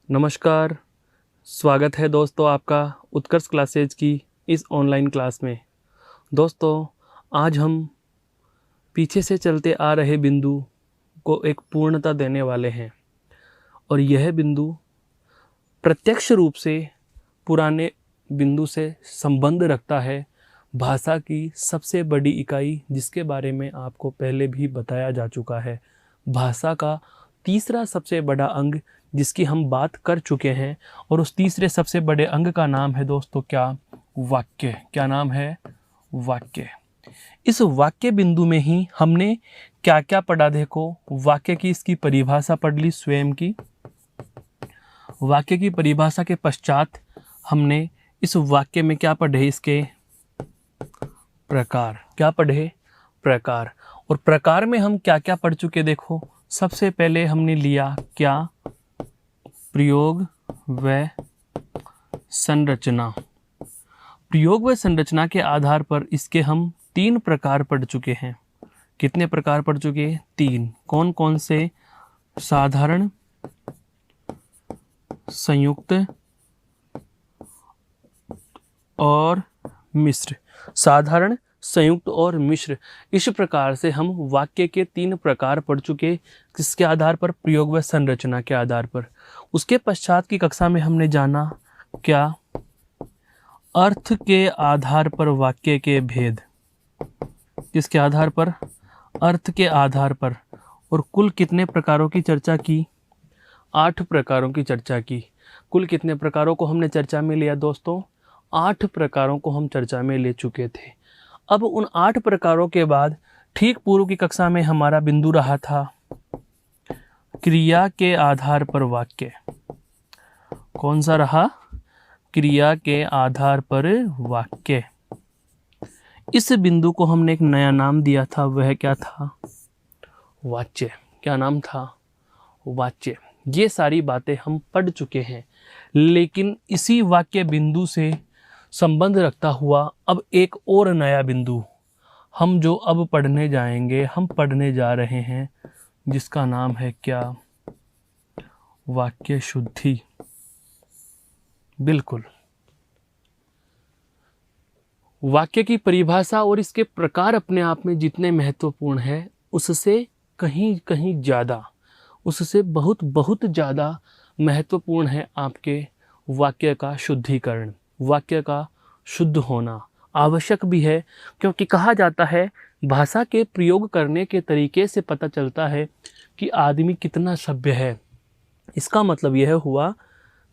नमस्कार। स्वागत है दोस्तों आपका उत्कर्ष क्लासेज की इस ऑनलाइन क्लास में। दोस्तों, आज हम पीछे से चलते आ रहे बिंदु को एक पूर्णता देने वाले हैं और यह बिंदु प्रत्यक्ष रूप से पुराने बिंदु से संबंध रखता है। भाषा की सबसे बड़ी इकाई जिसके बारे में आपको पहले भी बताया जा चुका है, भाषा का तीसरा सबसे बड़ा अंग जिसकी हम बात कर चुके हैं, और उस तीसरे सबसे बड़े अंग का नाम है दोस्तों क्या? वाक्य। क्या नाम है? वाक्य। इस वाक्य बिंदु में ही हमने क्या क्या पढ़ा? देखो, वाक्य की इसकी परिभाषा पढ़ ली स्वयं की। वाक्य की परिभाषा के पश्चात हमने इस वाक्य में क्या पढ़े? इसके प्रकार। क्या पढ़े? प्रकार। और प्रकार में हम क्या क्या पढ़ चुके? देखो, सबसे पहले हमने लिया क्या? प्रयोग व संरचना। प्रयोग व संरचना के आधार पर इसके हम 3 प्रकार पढ़ चुके हैं। कितने प्रकार पढ़ चुके हैं? 3। कौन कौन से? साधारण, संयुक्त और मिश्र। साधारण, संयुक्त और मिश्र। इस प्रकार से हम वाक्य के 3 प्रकार पढ़ चुके। किसके आधार पर? प्रयोग व संरचना के आधार पर। उसके पश्चात की कक्षा में हमने जाना क्या? अर्थ के आधार पर वाक्य के भेद। किसके आधार पर? अर्थ के आधार पर। और कुल कितने प्रकारों की चर्चा की? 8 प्रकारों की चर्चा की। कुल कितने प्रकारों को हमने चर्चा में लिया दोस्तों? 8 प्रकारों को हम चर्चा में ले चुके थे। अब उन 8 प्रकारों के बाद ठीक पूर्व की कक्षा में हमारा बिंदु रहा था क्रिया के आधार पर वाक्य। कौन सा रहा? क्रिया के आधार पर वाक्य। इस बिंदु को हमने एक नया नाम दिया था, वह क्या था? वाच्य। क्या नाम था? वाच्य। ये सारी बातें हम पढ़ चुके हैं, लेकिन इसी वाक्य बिंदु से संबंध रखता हुआ अब एक और नया बिंदु हम जो अब पढ़ने जाएंगे, हम पढ़ने जा रहे हैं, जिसका नाम है क्या? वाक्य शुद्धि। बिल्कुल। वाक्य की परिभाषा और इसके प्रकार अपने आप में जितने महत्वपूर्ण है, उससे कहीं कहीं ज़्यादा, उससे बहुत बहुत ज़्यादा महत्वपूर्ण है आपके वाक्य का शुद्धिकरण। वाक्य का शुद्ध होना आवश्यक भी है, क्योंकि कहा जाता है भाषा के प्रयोग करने के तरीके से पता चलता है कि आदमी कितना सभ्य है। इसका मतलब यह हुआ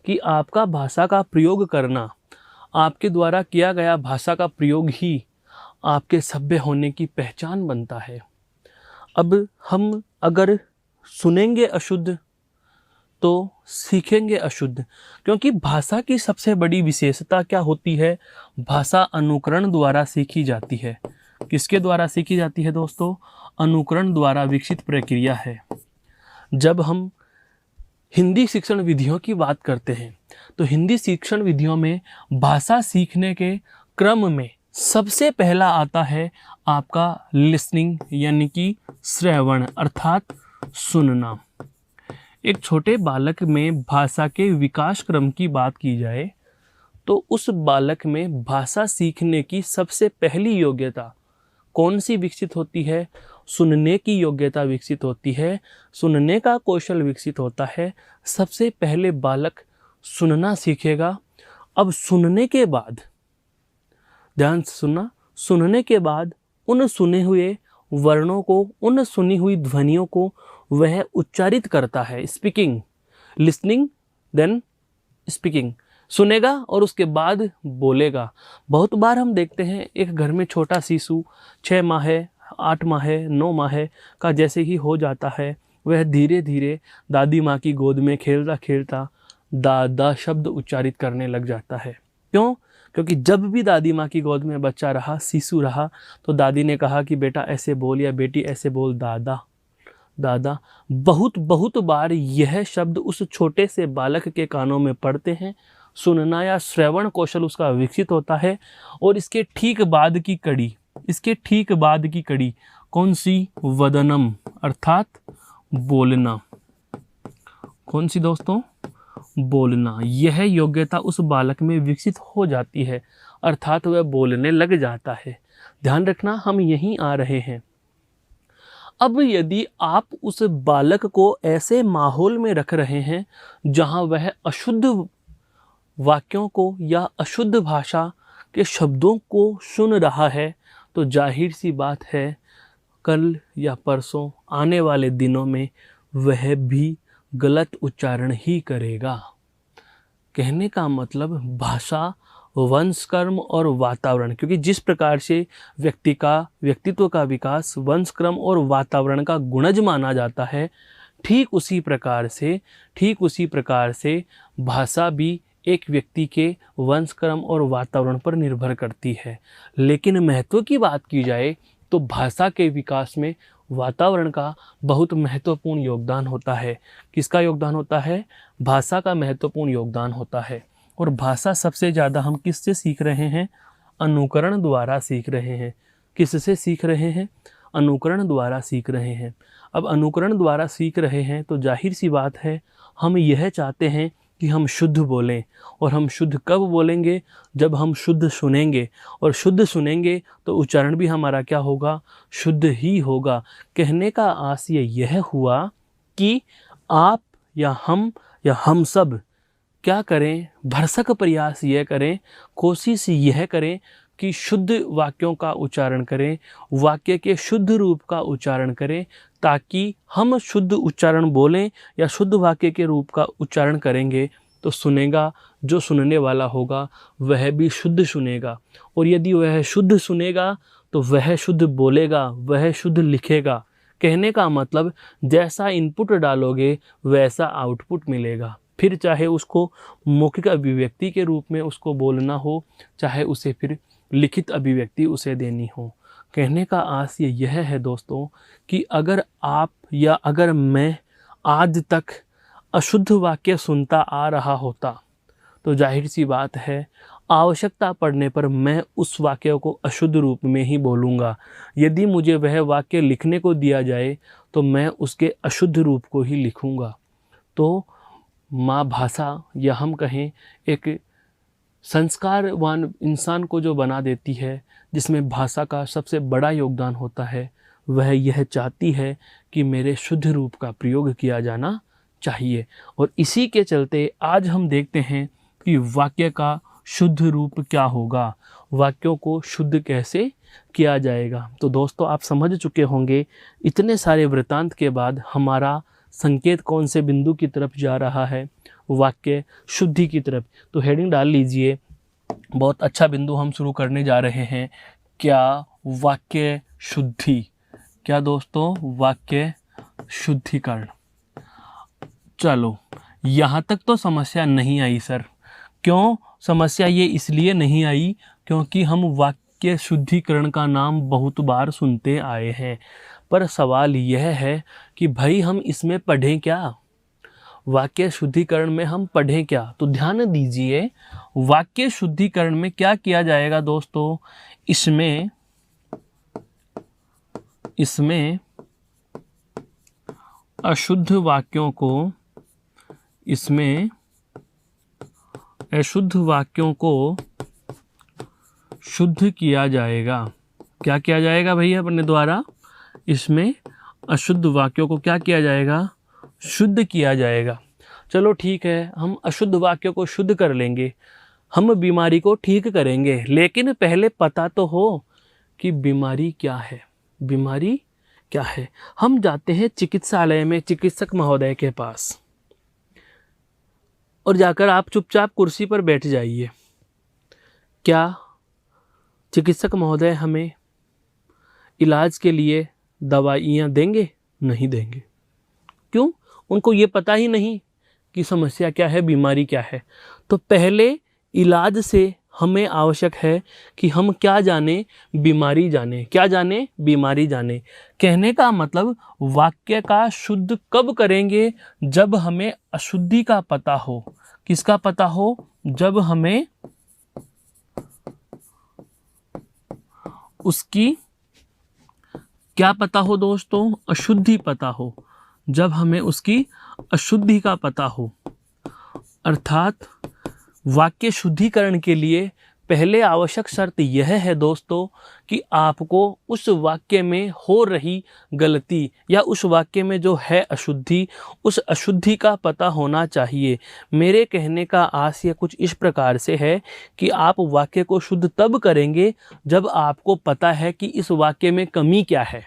कि आपका भाषा का प्रयोग करना, आपके द्वारा किया गया भाषा का प्रयोग ही आपके सभ्य होने की पहचान बनता है। अब हम अगर सुनेंगे अशुद्ध तो सीखेंगे अशुद्ध, क्योंकि भाषा की सबसे बड़ी विशेषता क्या होती है? भाषा अनुकरण द्वारा सीखी जाती है। किसके द्वारा सीखी जाती है दोस्तों? अनुकरण द्वारा विकसित प्रक्रिया है। जब हम हिंदी शिक्षण विधियों की बात करते हैं तो हिंदी शिक्षण विधियों में भाषा सीखने के क्रम में सबसे पहला आता है आपका लिसनिंग, यानी कि श्रवण अर्थात सुनना। एक छोटे बालक में भाषा के विकास क्रम की बात की जाए तो उस बालक में भाषा सीखने की सबसे पहली योग्यता कौन सी विकसित होती है? सुनने की योग्यता विकसित होती है। सुनने का कौशल विकसित होता है। सबसे पहले बालक सुनना सीखेगा। अब सुनने के बाद, ध्यान से सुनना, सुनने के बाद उन सुने हुए वर्णों को, उन सुनी हुई ध्वनियों को वह उच्चारित करता है। Speaking, listening then speaking. सुनेगा और उसके बाद बोलेगा। बहुत बार हम देखते हैं एक घर में छोटा शिशु 6 माह, 8 माह, 9 माह का जैसे ही हो जाता है, वह धीरे धीरे दादी माँ की गोद में खेलता खेलता दादा शब्द उच्चारित करने लग जाता है। क्यों? क्योंकि जब भी दादी माँ की गोद में बच्चा रहा, शिशु रहा, तो दादी ने कहा कि बेटा ऐसे बोल या बेटी ऐसे बोल, दादा दादा। बहुत बहुत बार यह शब्द उस छोटे से बालक के कानों में पड़ते हैं। सुनना या श्रवण कौशल उसका विकसित होता है। और इसके ठीक बाद की कड़ी, इसके ठीक बाद की कड़ी कौन सी? वदनम अर्थात बोलना। कौन सी दोस्तों? बोलना, यह योग्यता उस बालक में विकसित हो जाती है, अर्थात वह बोलने लग जाता है। ध्यान रखना, हम यहीं आ रहे हैं। अब यदि आप उस बालक को ऐसे माहौल में रख रहे हैं जहां वह अशुद्ध वाक्यों को या अशुद्ध भाषा के शब्दों को सुन रहा है, तो जाहिर सी बात है कल या परसों आने वाले दिनों में वह भी गलत उच्चारण ही करेगा। कहने का मतलब भाषा, वंश कर्म और वातावरण, क्योंकि जिस प्रकार से व्यक्तित्व का विकास वंश क्रम और वातावरण का गुणज माना जाता है, ठीक उसी प्रकार से भाषा भी एक व्यक्ति के वंश क्रम और वातावरण पर निर्भर करती है। लेकिन महत्व की बात की जाए तो भाषा के विकास में वातावरण का बहुत महत्वपूर्ण योगदान होता है। किसका योगदान होता है? भाषा का महत्वपूर्ण योगदान होता है। और भाषा सबसे ज़्यादा हम किससे सीख रहे हैं? अनुकरण द्वारा सीख रहे हैं। किससे सीख रहे हैं? अनुकरण द्वारा सीख रहे हैं। अब अनुकरण द्वारा सीख रहे हैं तो जाहिर सी बात है हम यह चाहते हैं कि हम शुद्ध बोलें। और हम शुद्ध कब बोलेंगे? जब हम शुद्ध सुनेंगे, और शुद्ध सुनेंगे तो उच्चारण भी हमारा क्या होगा? शुद्ध ही होगा। कहने का आशय यह हुआ कि आप या हम सब क्या करें? भरसक प्रयास यह करें, कोशिश यह करें कि शुद्ध वाक्यों का उच्चारण करें, वाक्य के शुद्ध रूप का उच्चारण करें, ताकि हम शुद्ध उच्चारण बोलें या शुद्ध वाक्य के रूप का उच्चारण करेंगे तो सुनेगा, जो सुनने वाला होगा वह भी शुद्ध सुनेगा। और यदि वह शुद्ध सुनेगा तो वह शुद्ध बोलेगा, वह शुद्ध लिखेगा। कहने का मतलब जैसा इनपुट डालोगे वैसा आउटपुट मिलेगा। फिर चाहे उसको मौखिक अभिव्यक्ति के रूप में उसको बोलना हो, चाहे उसे फिर लिखित अभिव्यक्ति उसे देनी हो। कहने का आशय यह है दोस्तों कि अगर आप या अगर मैं आज तक अशुद्ध वाक्य सुनता आ रहा होता तो जाहिर सी बात है आवश्यकता पड़ने पर मैं उस वाक्य को अशुद्ध रूप में ही बोलूँगा। यदि मुझे वह वाक्य लिखने को दिया जाए तो मैं उसके अशुद्ध रूप को ही लिखूँगा। तो माँ भाषा, या हम कहें एक संस्कारवान इंसान को जो बना देती है, जिसमें भाषा का सबसे बड़ा योगदान होता है, वह यह चाहती है कि मेरे शुद्ध रूप का प्रयोग किया जाना चाहिए। और इसी के चलते आज हम देखते हैं कि वाक्य का शुद्ध रूप क्या होगा, वाक्यों को शुद्ध कैसे किया जाएगा। तो दोस्तों आप समझ चुके होंगे इतने सारे वृत्तांत के बाद हमारा संकेत कौन से बिंदु की तरफ जा रहा है? वाक्य शुद्धि की तरफ। तो हेडिंग डाल लीजिए, बहुत अच्छा बिंदु हम शुरू करने जा रहे हैं। क्या? वाक्य शुद्धि। क्या दोस्तों? वाक्य शुद्धिकरण। चलो यहाँ तक तो समस्या नहीं आई सर। क्यों समस्या ये इसलिए नहीं आई क्योंकि हम वाक्य शुद्धिकरण का नाम बहुत बार सुनते आए हैं। पर सवाल यह है कि भाई हम इसमें पढ़ें क्या? वाक्य शुद्धिकरण में हम पढ़ें क्या? तो ध्यान दीजिए, वाक्य शुद्धिकरण में क्या किया जाएगा दोस्तों? इसमें अशुद्ध वाक्यों को शुद्ध किया जाएगा। क्या किया जाएगा भैया अपने द्वारा? इसमें अशुद्ध वाक्यों को क्या किया जाएगा? शुद्ध किया जाएगा। चलो ठीक है, हम अशुद्ध वाक्यों को शुद्ध कर लेंगे, हम बीमारी को ठीक करेंगे, लेकिन पहले पता तो हो कि बीमारी क्या है। बीमारी क्या है? हम जाते हैं चिकित्सालय में चिकित्सक महोदय के पास और जाकर आप चुपचाप कुर्सी पर बैठ जाइए। क्या चिकित्सक महोदय हमें इलाज के लिए दवाइयाँ देंगे? नहीं देंगे। क्यों? उनको ये पता ही नहीं कि समस्या क्या है, बीमारी क्या है। तो पहले इलाज से हमें आवश्यक है कि हम क्या जाने? बीमारी जाने। क्या जाने? बीमारी जाने। कहने का मतलब वाक्य का शुद्ध कब करेंगे? जब हमें अशुद्धि का पता हो। किसका पता हो? जब हमें उसकी क्या पता हो दोस्तों? अशुद्धि पता हो। जब हमें उसकी अशुद्धि का पता हो। अर्थात वाक्य शुद्धिकरण के लिए पहले आवश्यक शर्त यह है दोस्तों कि आपको उस वाक्य में हो रही गलती या उस वाक्य में जो है अशुद्धि, उस अशुद्धि का पता होना चाहिए। मेरे कहने का आशय कुछ इस प्रकार से है कि आप वाक्य को शुद्ध तब करेंगे जब आपको पता है कि इस वाक्य में कमी क्या है,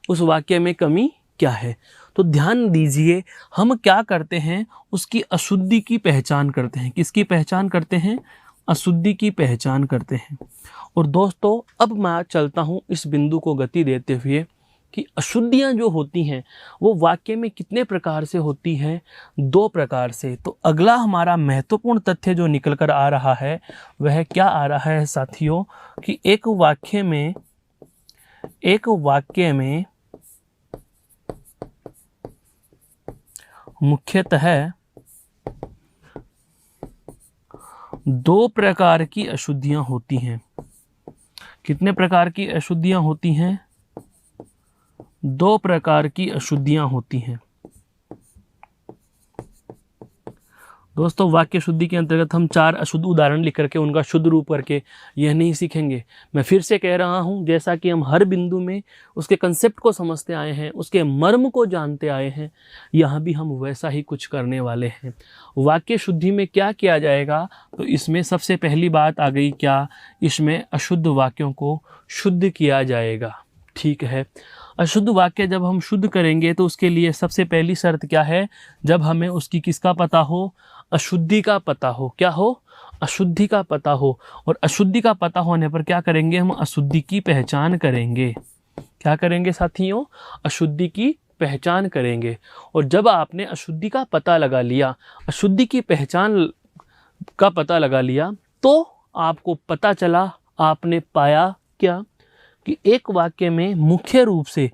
उस वाक्य में कमी क्या है। तो ध्यान दीजिए, हम क्या करते हैं, उसकी अशुद्धि की पहचान करते हैं। किसकी पहचान करते हैं? अशुद्धि की पहचान करते हैं। और दोस्तों अब मैं चलता हूँ इस बिंदु को गति देते हुए कि अशुद्धियाँ जो होती हैं वो वाक्य में कितने प्रकार से होती हैं? 2 प्रकार से। तो अगला हमारा महत्वपूर्ण तथ्य जो निकल कर आ रहा है वह क्या आ रहा है साथियों, कि एक वाक्य में मुख्यतः 2 प्रकार की अशुद्धियां होती हैं। कितने प्रकार की अशुद्धियां होती हैं? 2 प्रकार की अशुद्धियां होती हैं। दोस्तों वाक्य शुद्धि के अंतर्गत हम 4 अशुद्ध उदाहरण लिख करके उनका शुद्ध रूप करके यह नहीं सीखेंगे। मैं फिर से कह रहा हूं, जैसा कि हम हर बिंदु में उसके कंसेप्ट को समझते आए हैं, उसके मर्म को जानते आए हैं, यहाँ भी हम वैसा ही कुछ करने वाले हैं। वाक्य शुद्धि में क्या किया जाएगा? तो इसमें सबसे पहली बात आ गई क्या? इसमें अशुद्ध वाक्यों को शुद्ध किया जाएगा। ठीक है, अशुद्ध वाक्य जब हम शुद्ध करेंगे तो उसके लिए सबसे पहली शर्त क्या है? जब हमें उसकी किसका पता हो? अशुद्धि का पता हो। क्या हो? अशुद्धि का पता हो। और अशुद्धि का पता होने पर क्या करेंगे? हम अशुद्धि की पहचान करेंगे। क्या करेंगे साथियों? अशुद्धि की पहचान करेंगे। और जब आपने अशुद्धि का पता लगा लिया, अशुद्धि की पहचान का पता लगा लिया, तो आपको पता चला, आपने पाया क्या? कि एक वाक्य में मुख्य रूप से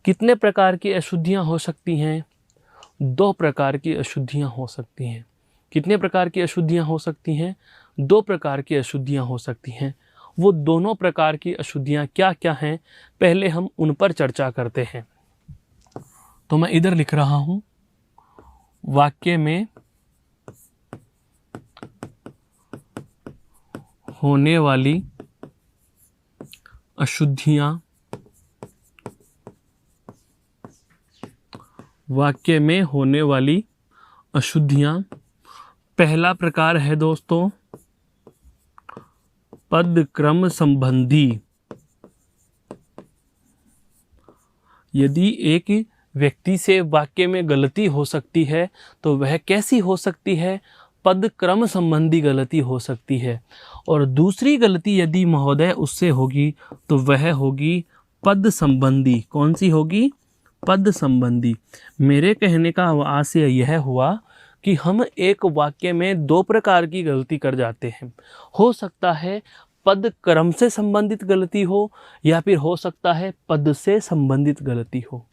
कितने प्रकार की अशुद्धियां हो सकती हैं? 2 प्रकार की अशुद्धियां हो सकती हैं। कितने प्रकार की अशुद्धियां हो सकती हैं? 2 प्रकार की अशुद्धियां हो सकती हैं। वो दोनों प्रकार की अशुद्धियां क्या क्या हैं, पहले हम उन पर चर्चा करते हैं। तो मैं इधर लिख रहा हूं, वाक्य में होने वाली अशुद्धियां, वाक्य में होने वाली अशुद्धियां। पहला प्रकार है दोस्तों पद क्रम संबंधी। यदि एक व्यक्ति से वाक्य में गलती हो सकती है तो वह कैसी हो सकती है? पद क्रम संबंधी गलती हो सकती है। और दूसरी गलती यदि महोदय उससे होगी तो वह होगी पद संबंधी। कौन सी होगी? पद संबंधी। मेरे कहने का आशय यह हुआ कि हम एक वाक्य में 2 प्रकार की गलती कर जाते हैं। हो सकता है पद क्रम से संबंधित गलती हो, या फिर हो सकता है पद से संबंधित गलती हो।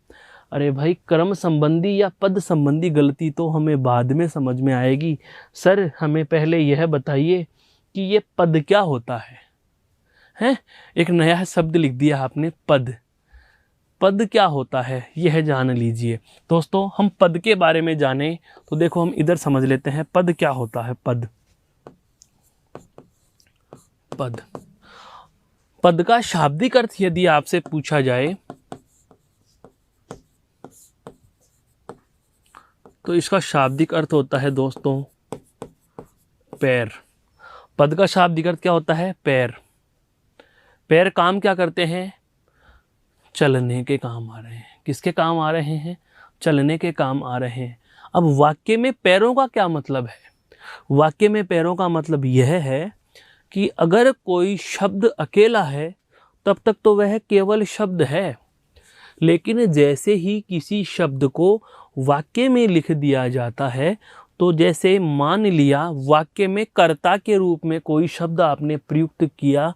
अरे भाई, क्रम संबंधी या पद संबंधी गलती तो हमें बाद में समझ में आएगी। सर हमें पहले यह बताइए कि ये पद क्या होता है? हैं? एक नया शब्द लिख दिया आपने, पद। पद क्या होता है यह जान लीजिए। दोस्तों हम पद के बारे में जाने तो देखो हम इधर समझ लेते हैं पद क्या होता है। पद का शाब्दिक अर्थ यदि आपसे पूछा जाए तो इसका शाब्दिक अर्थ होता है दोस्तों पैर। पद का शाब्दिक अर्थ क्या होता है? पैर। पैर काम क्या करते हैं? चलने के काम आ रहे हैं। किसके काम आ रहे हैं? चलने के काम आ रहे हैं। अब वाक्य में पैरों का क्या मतलब है? वाक्य में पैरों का मतलब यह है कि अगर कोई शब्द अकेला है तब तक तो वह केवल शब्द है, लेकिन जैसे ही किसी शब्द को वाक्य में लिख दिया जाता है, तो जैसे मान लिया वाक्य में कर्ता के रूप में कोई शब्द आपने प्रयुक्त किया,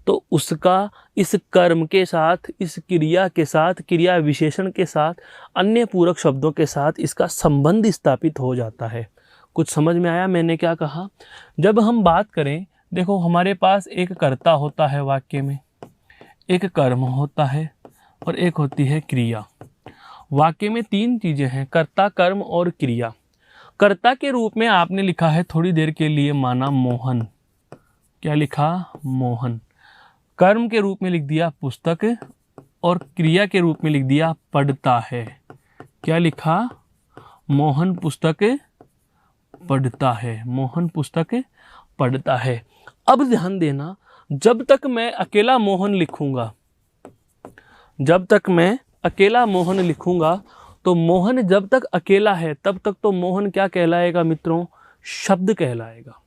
तो उसका इस कर्म के साथ, इस क्रिया के साथ, क्रिया विशेषण के साथ, अन्य पूरक शब्दों के साथ इसका संबंध स्थापित हो जाता है। कुछ समझ में आया मैंने क्या कहा? जब हम बात करें, देखो हमारे पास एक कर्ता होता है वाक्य में, एक कर्म होता है और एक होती है क्रिया। वाक्य में 3 चीजें हैं, कर्ता, कर्म और क्रिया। कर्ता के रूप में आपने लिखा है थोड़ी देर के लिए माना मोहन, क्या लिखा, मोहन। कर्म के रूप में लिख दिया पुस्तक, और क्रिया के रूप में लिख दिया पढ़ता है, क्या लिखा, मोहन पुस्तक पढ़ता है, मोहन पुस्तक पढ़ता है। अब ध्यान देना, जब तक मैं अकेला मोहन लिखूंगा, जब तक मैं अकेला मोहन लिखूंगा, तो मोहन जब तक अकेला है तब तक तो मोहन क्या कहलाएगा मित्रों, शब्द कहलाएगा।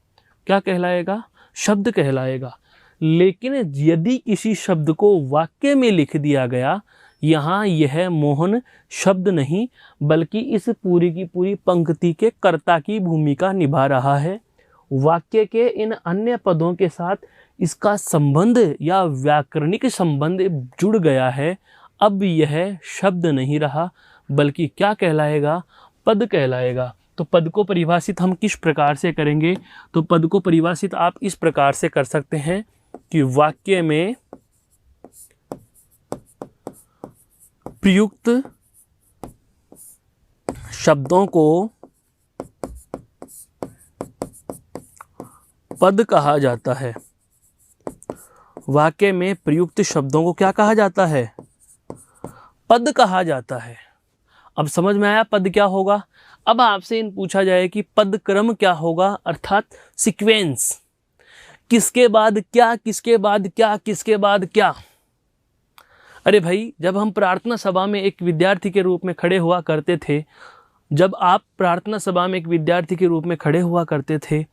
क्या कहलाएगा, शब्द कहलाएगा। लेकिन यदि किसी शब्द को वाक्य में लिख दिया गया, यहाँ यह मोहन शब्द नहीं बल्कि इस पूरी की पूरी पंक्ति के कर्ता की भूमिका निभा रहा है। वाक्य के इन अन्य पदों के साथ इसका संबंध या व्याकरणिक संबंध जुड़ गया है। अब यह शब्द नहीं रहा बल्कि क्या कहलाएगा, पद कहलाएगा। तो पद को परिभाषित हम किस प्रकार से करेंगे, तो पद को परिभाषित आप इस प्रकार से कर सकते हैं कि वाक्य में प्रयुक्त शब्दों को पद कहा जाता है। वाक्य में प्रयुक्त शब्दों को क्या कहा जाता है, पद कहा जाता है। अब समझ में आया पद क्या होगा। अब आपसे इन पूछा जाए कि पद क्रम क्या होगा, अर्थात सीक्वेंस, किसके बाद क्या, किसके बाद क्या, किसके बाद क्या। अरे भाई, जब हम प्रार्थना सभा में एक विद्यार्थी के रूप में खड़े हुआ करते थे, जब आप प्रार्थना सभा में एक विद्यार्थी के रूप में खड़े हुआ करते थे,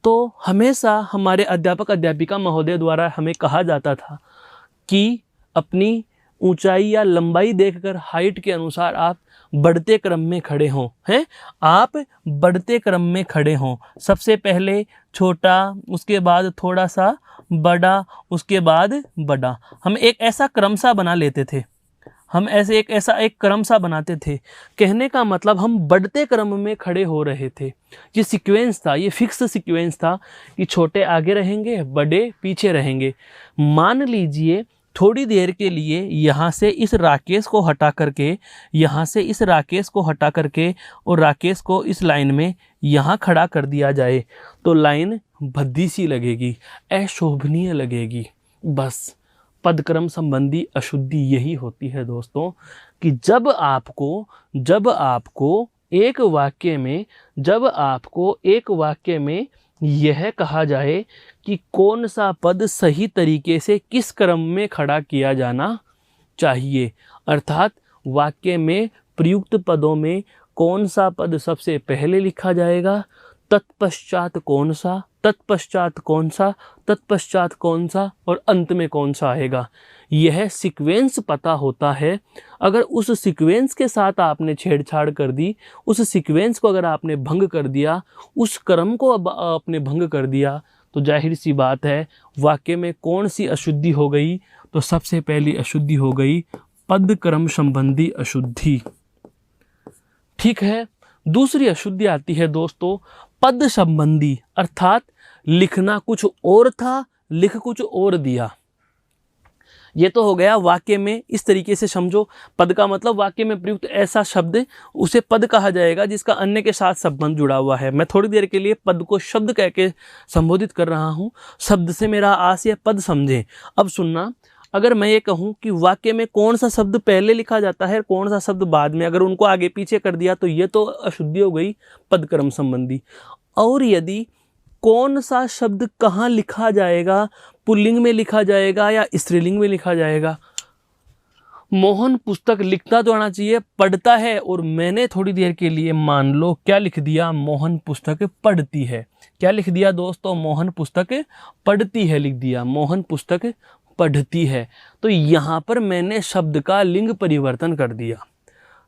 तो हमेशा हमारे अध्यापक अध्यापिका महोदय द्वारा हमें कहा जाता था कि अपनी ऊंचाई या लंबाई देखकर हाइट के अनुसार आप बढ़ते क्रम में खड़े हों, हैं, आप बढ़ते क्रम में खड़े हों। सबसे पहले छोटा, उसके बाद थोड़ा सा बड़ा, उसके बाद बड़ा। हम एक ऐसा क्रम सा बना लेते थे, हम ऐसे एक क्रम सा बनाते थे। कहने का मतलब हम बढ़ते क्रम में खड़े हो रहे थे। ये सीक्वेंस था, ये फिक्स सीक्वेंस था कि छोटे आगे रहेंगे, बड़े पीछे रहेंगे। मान लीजिए थोड़ी देर के लिए यहाँ से इस राकेश को हटा करके, यहाँ से इस राकेश को हटा करके और राकेश को इस लाइन में यहाँ खड़ा कर दिया जाए, तो लाइन भद्दी सी लगेगी, अशोभनीय लगेगी। बस पदक्रम संबंधी अशुद्धि यही होती है दोस्तों, कि जब आपको एक वाक्य में यह कहा जाए कि कौन सा पद सही तरीके से किस क्रम में खड़ा किया जाना चाहिए, अर्थात वाक्य में प्रयुक्त पदों में कौन सा पद सबसे पहले लिखा जाएगा, तत्पश्चात कौन सा, तत्पश्चात कौन सा, तत्पश्चात कौन सा और अंत में कौन सा आएगा, यह सीक्वेंस पता होता है। अगर उस सीक्वेंस के साथ आपने छेड़छाड़ कर दी, उस सीक्वेंस को अगर आपने भंग कर दिया, उस क्रम को अब आपने भंग कर दिया, तो जाहिर सी बात है वाक्य में कौन सी अशुद्धि हो गई, तो सबसे पहली अशुद्धि हो गई पद क्रम संबंधी अशुद्धि। ठीक है। दूसरी अशुद्धि आती है दोस्तों पद संबंधी, अर्थात लिखना कुछ और था, लिख कुछ और दिया। ये तो हो गया वाक्य में, इस तरीके से समझो। पद का मतलब वाक्य में प्रयुक्त ऐसा शब्द, उसे पद कहा जाएगा जिसका अन्य के साथ संबंध जुड़ा हुआ है। मैं थोड़ी देर के लिए पद को शब्द कह के संबोधित कर रहा हूँ, शब्द से मेरा आशय पद समझें। अब सुनना, अगर मैं ये कहूँ कि वाक्य में कौन सा शब्द पहले लिखा जाता है, कौन सा शब्द बाद में, अगर उनको आगे पीछे कर दिया तो ये तो अशुद्धि हो गई पदक्रम संबंधी। और यदि कौन सा शब्द कहाँ लिखा जाएगा, पुल्लिंग में लिखा जाएगा या स्त्रीलिंग में लिखा जाएगा। मोहन पुस्तक लिखता तो आना चाहिए, पढ़ता है, और मैंने थोड़ी देर के लिए मान लो क्या लिख दिया, मोहन पुस्तक पढ़ती है। क्या लिख दिया दोस्तों, मोहन पुस्तक पढ़ती है लिख दिया, मोहन पुस्तक पढ़ती है। तो यहाँ पर मैंने शब्द का लिंग परिवर्तन कर दिया,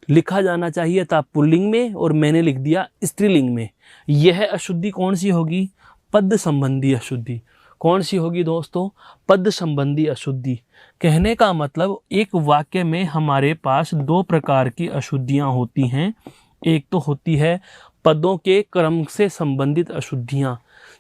लिखा जाना चाहिए था पुल्लिंग में और मैंने लिख दिया स्त्रीलिंग में। यह अशुद्धि कौन सी होगी, पद संबंधी अशुद्धि। कौन सी होगी दोस्तों, पद संबंधी अशुद्धि। कहने का मतलब एक वाक्य में हमारे पास दो प्रकार की अशुद्धियां होती हैं। एक तो होती है पदों के क्रम से संबंधित अशुद्धियां,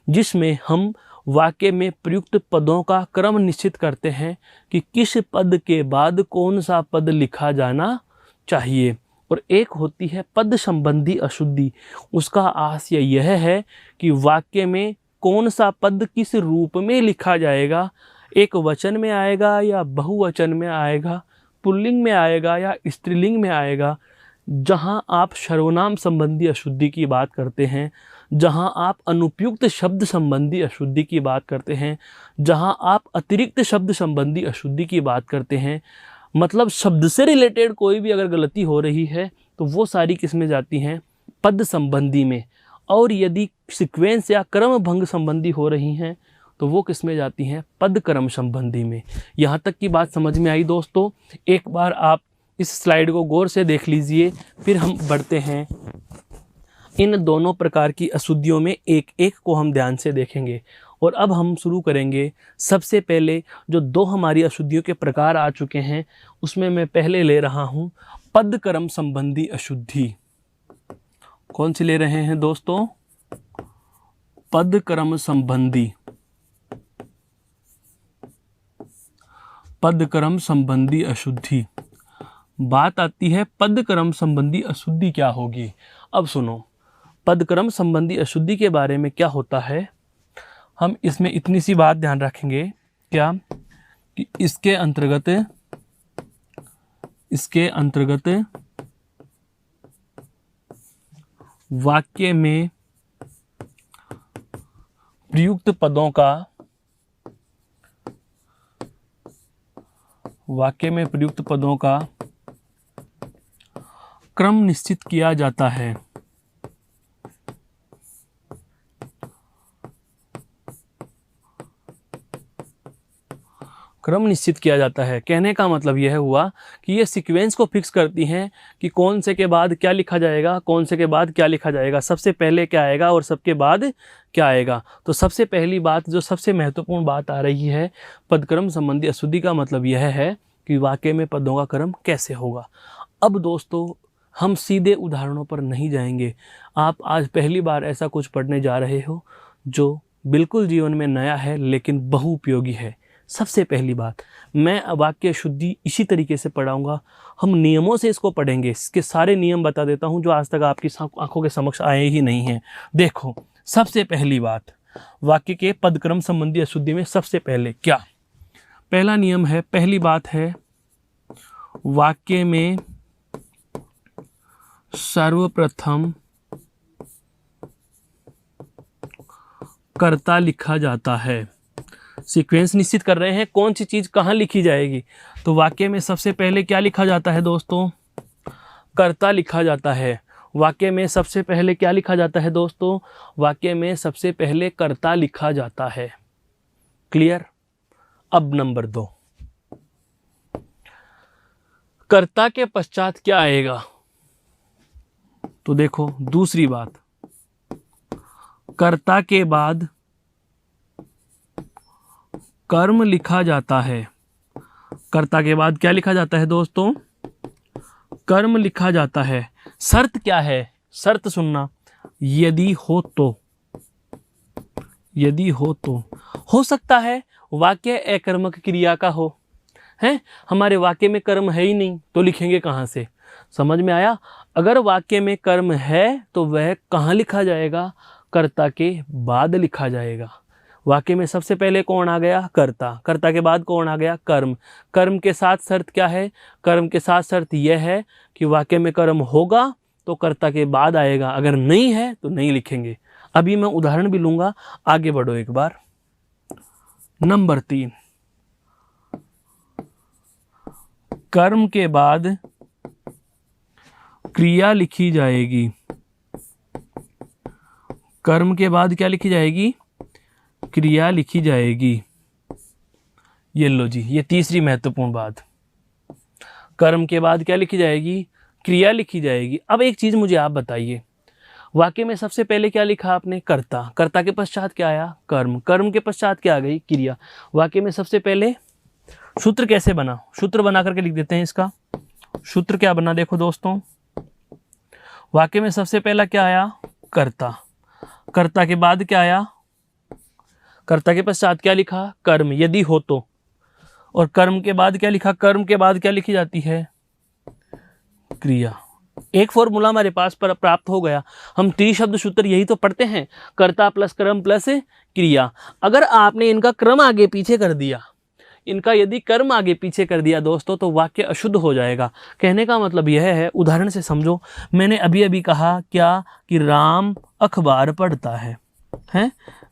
जिसमें हम वाक्य में प्रयुक्त पदों का क्रम निश्चित करते हैं कि किस पद के बाद कौन सा पद लिखा जाना चाहिए। और एक होती है पद संबंधी अशुद्धि। उसका आशय यह है कि वाक्य में कौन सा पद किस रूप में लिखा जाएगा, एक वचन में आएगा या बहुवचन में आएगा, पुल्लिंग में आएगा या स्त्रीलिंग में आएगा। जहां आप सर्वनाम संबंधी अशुद्धि की बात करते हैं, जहां आप अनुपयुक्त शब्द संबंधी अशुद्धि की बात करते हैं, जहां आप अतिरिक्त शब्द संबंधी अशुद्धि की बात करते हैं, मतलब शब्द से रिलेटेड कोई भी अगर गलती हो रही है तो वो सारी किसमें जाती हैं, पद संबंधी में। और यदि सीक्वेंस या क्रम भंग संबंधी हो रही हैं तो वो किसमें जाती हैं, पद क्रम संबंधी में। यहाँ तक की बात समझ में आई दोस्तों? एक बार आप इस स्लाइड को गौर से देख लीजिए, फिर हम बढ़ते हैं इन दोनों प्रकार की अशुद्धियों में, एक एक को हम ध्यान से देखेंगे। और अब हम शुरू करेंगे। सबसे पहले जो दो हमारी अशुद्धियों के प्रकार आ चुके हैं, उसमें मैं पहले ले रहा हूं पद क्रम संबंधी अशुद्धि। कौन सी ले रहे हैं दोस्तों? पद क्रम संबंधी, पद क्रम संबंधी अशुद्धि। बात आती है पद क्रम संबंधी अशुद्धि क्या होगी। अब सुनो, पद क्रम संबंधी अशुद्धि के बारे में क्या होता है, हम इसमें इतनी सी बात ध्यान रखेंगे क्या, कि इसके अंतर्गत वाक्य में प्रयुक्त पदों का क्रम निश्चित किया जाता है। क्रम निश्चित किया जाता है। कहने का मतलब यह हुआ कि ये सीक्वेंस को फिक्स करती हैं कि कौन से के बाद क्या लिखा जाएगा, कौन से के बाद क्या लिखा जाएगा, सबसे पहले क्या आएगा और सबके बाद क्या आएगा। तो सबसे पहली बात, जो सबसे महत्वपूर्ण बात आ रही है पदक्रम संबंधी अशुद्धि का मतलब यह है कि वाक्य में पदों का क्रम कैसे होगा। अब दोस्तों हम सीधे उदाहरणों पर नहीं जाएंगे। आप आज पहली बार ऐसा कुछ पढ़ने जा रहे हो जो बिल्कुल जीवन में नया है लेकिन बहुउपयोगी है। सबसे पहली बात, मैं वाक्य शुद्धि इसी तरीके से पढ़ाऊंगा। हम नियमों से इसको पढ़ेंगे। इसके सारे नियम बता देता हूं जो आज तक आपकी आंखों के समक्ष आए ही नहीं हैं। देखो, सबसे पहली बात, वाक्य के पदक्रम संबंधी अशुद्धि में सबसे पहले क्या, पहला नियम है, पहली बात है, वाक्य में सर्वप्रथम कर्ता लिखा जाता है। सीक्वेंस निश्चित कर रहे हैं कौन सी चीज कहां लिखी जाएगी, तो वाक्य में सबसे पहले क्या लिखा जाता है दोस्तों, कर्ता लिखा जाता है। वाक्य में सबसे पहले क्या लिखा जाता है दोस्तों, वाक्य में सबसे पहले कर्ता लिखा जाता है। क्लियर? अब नंबर 2, कर्ता के पश्चात क्या आएगा, तो देखो दूसरी बात, कर्ता के बाद कर्म लिखा जाता है। कर्ता के बाद क्या लिखा जाता है दोस्तों, कर्म लिखा जाता है। शर्त क्या है, शर्त सुनना, यदि हो तो, यदि हो तो। हो सकता है वाक्य अकर्मक क्रिया का हो, है, हमारे वाक्य में कर्म है ही नहीं तो लिखेंगे कहाँ से। समझ में आया? अगर वाक्य में कर्म है तो वह कहाँ लिखा जाएगा, कर्ता के बाद लिखा जाएगा। वाक्य में सबसे पहले कौन आ गया, कर्ता, कर्ता के बाद कौन आ गया, कर्म। कर्म के साथ शर्त क्या है, कर्म के साथ शर्त यह है कि वाक्य में कर्म होगा तो कर्ता के बाद आएगा, अगर नहीं है तो नहीं लिखेंगे। अभी मैं उदाहरण भी लूंगा, आगे बढ़ो एक बार। नंबर 3, कर्म के बाद क्रिया लिखी जाएगी। कर्म के बाद क्या लिखी जाएगी, क्रिया लिखी जाएगी। ये लो जी, ये तीसरी महत्वपूर्ण बात, कर्म के बाद क्या लिखी जाएगी, क्रिया लिखी जाएगी। अब एक चीज मुझे आप बताइए, वाक्य में सबसे पहले क्या लिखा आपने, कर्ता, कर्ता के पश्चात क्या आया, कर्म, कर्म के पश्चात क्या आ गई, क्रिया। वाक्य में सबसे पहले सूत्र कैसे बना, सूत्र बना करके लिख देते हैं इसका। सूत्र क्या बना, देखो दोस्तों, वाक्य में सबसे पहला क्या आया, कर्ता, कर्ता के बाद क्या आया, कर्ता के पश्चात क्या लिखा, कर्म, यदि हो तो। और कर्म के बाद क्या लिखा, कर्म के बाद क्या लिखी जाती है, क्रिया। एक फॉर्मूला हमारे पास पर प्राप्त हो गया। हम त्रिशब्द सूत्र यही तो पढ़ते हैं, कर्ता प्लस कर्म प्लस क्रिया। अगर आपने इनका क्रम आगे पीछे कर दिया, इनका यदि कर्म आगे पीछे कर दिया दोस्तों, तो वाक्य अशुद्ध हो जाएगा। कहने का मतलब यह है, उदाहरण से समझो। मैंने अभी अभी कहा क्या कि राम अखबार पढ़ता है,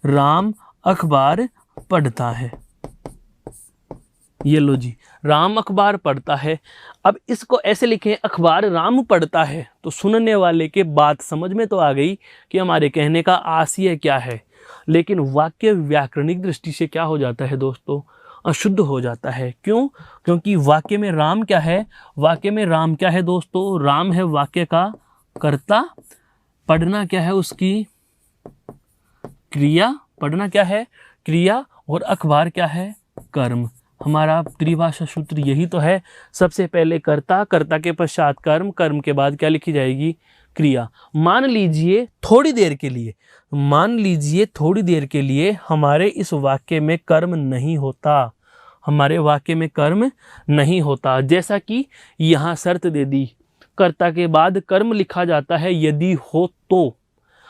राम अखबार पढ़ता है। ये लो जी, राम अखबार पढ़ता है। अब इसको ऐसे लिखें, अखबार राम पढ़ता है, तो सुनने वाले के बात समझ में तो आ गई कि हमारे कहने का आशय क्या है। लेकिन वाक्य व्याकरणिक दृष्टि से क्या हो जाता है दोस्तों, अशुद्ध हो जाता है। क्यों? क्योंकि वाक्य में राम क्या है, वाक्य में राम क्या है दोस्तों, राम है वाक्य का कर्ता, पढ़ना क्या है उसकी क्रिया, पढ़ना क्या है क्रिया, और अखबार क्या है कर्म। हमारा त्रिभाषा सूत्र यही तो है। सबसे पहले कर्ता, कर्ता के पश्चात कर्म, कर्म के बाद क्या लिखी जाएगी क्रिया। मान लीजिए थोड़ी देर के लिए, मान लीजिए थोड़ी देर के लिए हमारे इस वाक्य में कर्म नहीं होता, हमारे वाक्य में कर्म नहीं होता। जैसा कि यहाँ शर्त दे दी, कर्ता के बाद कर्म लिखा जाता है यदि हो तो।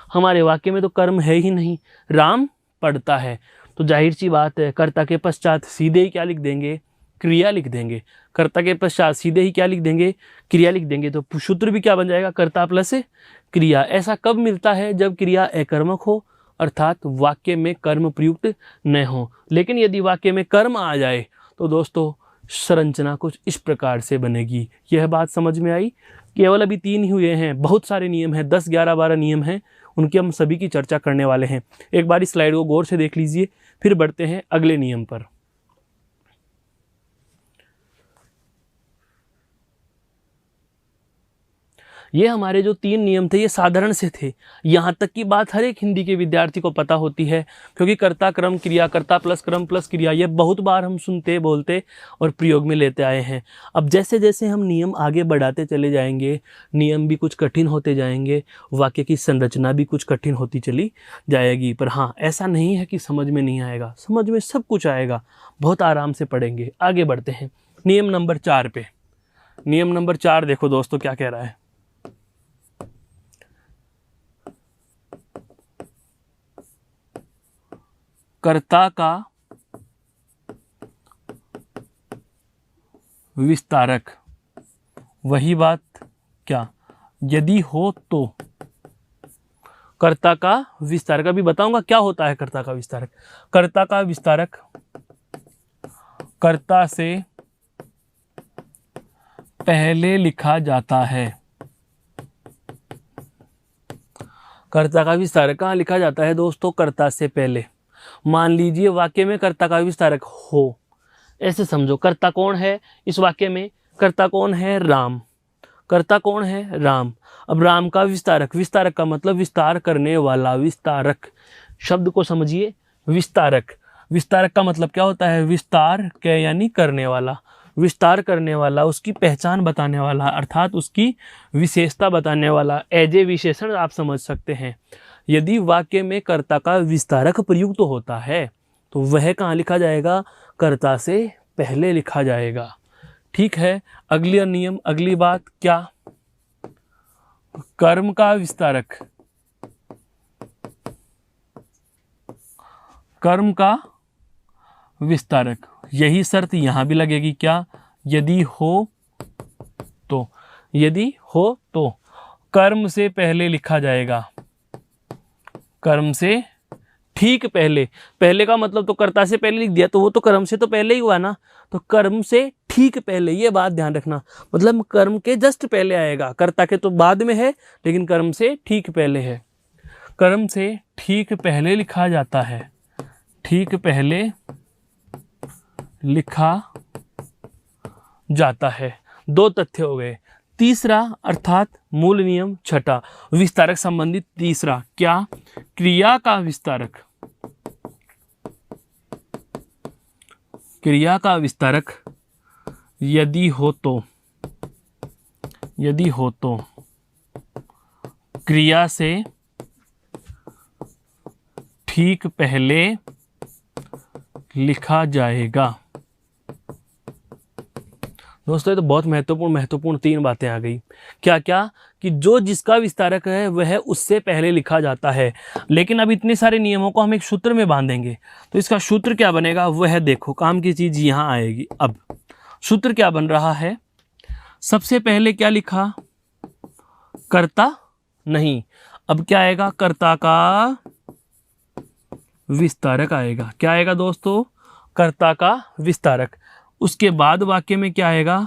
हमारे वाक्य में तो कर्म है ही नहीं, राम पढ़ता है, तो जाहिर सी बात है कर्ता के पश्चात सीधे ही क्या लिख देंगे क्रिया लिख देंगे। कर्ता के पश्चात सीधे ही क्या लिख देंगे क्रिया लिख देंगे। तो सूत्र भी क्या बन जाएगा, कर्ता प्लस क्रिया। ऐसा कब मिलता है, जब क्रिया अकर्मक हो, अर्थात वाक्य में कर्म प्रयुक्त न हो। लेकिन यदि वाक्य में कर्म आ जाए तो दोस्तों संरचना कुछ इस प्रकार से बनेगी। यह बात समझ में आई। केवल अभी 3 ही हुए हैं, बहुत सारे नियम हैं, 10, 11, 12 नियम हैं, उनकी हम सभी की चर्चा करने वाले हैं। एक बार इस स्लाइड को गौर से देख लीजिए, फिर बढ़ते हैं अगले नियम पर। ये हमारे जो 3 नियम थे ये साधारण से थे। यहाँ तक की बात हर एक हिंदी के विद्यार्थी को पता होती है, क्योंकि कर्ता क्रम क्रिया, कर्ता प्लस क्रम प्लस क्रिया, ये बहुत बार हम सुनते बोलते और प्रयोग में लेते आए हैं। अब जैसे जैसे हम नियम आगे बढ़ाते चले जाएंगे, नियम भी कुछ कठिन होते जाएंगे, वाक्य की संरचना भी कुछ कठिन होती चली जाएगी। पर हाँ, ऐसा नहीं है कि समझ में नहीं आएगा, समझ में सब कुछ आएगा, बहुत आराम से पढ़ेंगे। आगे बढ़ते हैं नियम नंबर 4 पे। नियम नंबर 4 देखो दोस्तों क्या कह रहा है। कर्ता का विस्तारक, वही बात क्या, यदि हो तो। कर्ता का विस्तारक, अभी बताऊंगा क्या होता है कर्ता का विस्तारक। कर्ता का विस्तारक कर्ता से पहले लिखा जाता है। कर्ता का विस्तारक कहाँ लिखा जाता है दोस्तों, कर्ता से पहले। मान लीजिए वाक्य में कर्ता का विस्तारक हो, ऐसे समझो कर्ता कौन है इस वाक्य में, कर्ता कौन है राम, कर्ता कौन है राम। अब राम का विस्तारक, विस्तारक का मतलब विस्तार करने वाला, विस्तारक शब्द को समझिए, विस्तारक, विस्तारक का मतलब क्या होता है, विस्तार के यानी करने वाला, विस्तार करने वाला, उसकी पहचान बताने वाला, अर्थात उसकी विशेषता बताने वाला, एज ए विशेषण आप समझ सकते हैं। यदि वाक्य में कर्ता का विस्तारक प्रयुक्त होता है तो वह कहाँ लिखा जाएगा, कर्ता से पहले लिखा जाएगा। ठीक है, अगला नियम, अगली बात क्या, कर्म का विस्तारक, कर्म का विस्तारक, यही शर्त यहां भी लगेगी क्या, यदि हो तो, यदि हो तो कर्म से पहले लिखा जाएगा, कर्म से ठीक पहले। पहले का मतलब तो कर्ता से पहले लिख दिया, तो वो तो कर्म से तो पहले ही हुआ ना, तो कर्म से ठीक पहले, ये बात ध्यान रखना, मतलब कर्म के जस्ट पहले आएगा, कर्ता के तो बाद में है लेकिन कर्म से ठीक पहले है। कर्म से ठीक पहले लिखा जाता है, ठीक पहले लिखा जाता है। 2 तथ्य हो गए। तीसरा अर्थात मूल नियम छठा, विस्तारक संबंधित तीसरा क्या, क्रिया का विस्तारक, क्रिया का विस्तारक यदि हो तो, यदि हो तो क्रिया से ठीक पहले लिखा जाएगा। दोस्तों ये तो बहुत महत्वपूर्ण 3 बातें आ गई। क्या क्या? कि जो जिसका विस्तारक है वह उससे पहले लिखा जाता है। लेकिन अब इतने सारे नियमों को हम एक सूत्र में बांधेंगे तो इसका सूत्र क्या बनेगा वह देखो, काम की चीज यहाँ आएगी। अब सूत्र क्या बन रहा है? सबसे पहले क्या लिखा? कर्ता नहीं, अब क्या आएगा? कर्ता का विस्तारक आएगा। क्या आएगा दोस्तों? कर्ता का विस्तारक। उसके बाद वाक्य में क्या आएगा?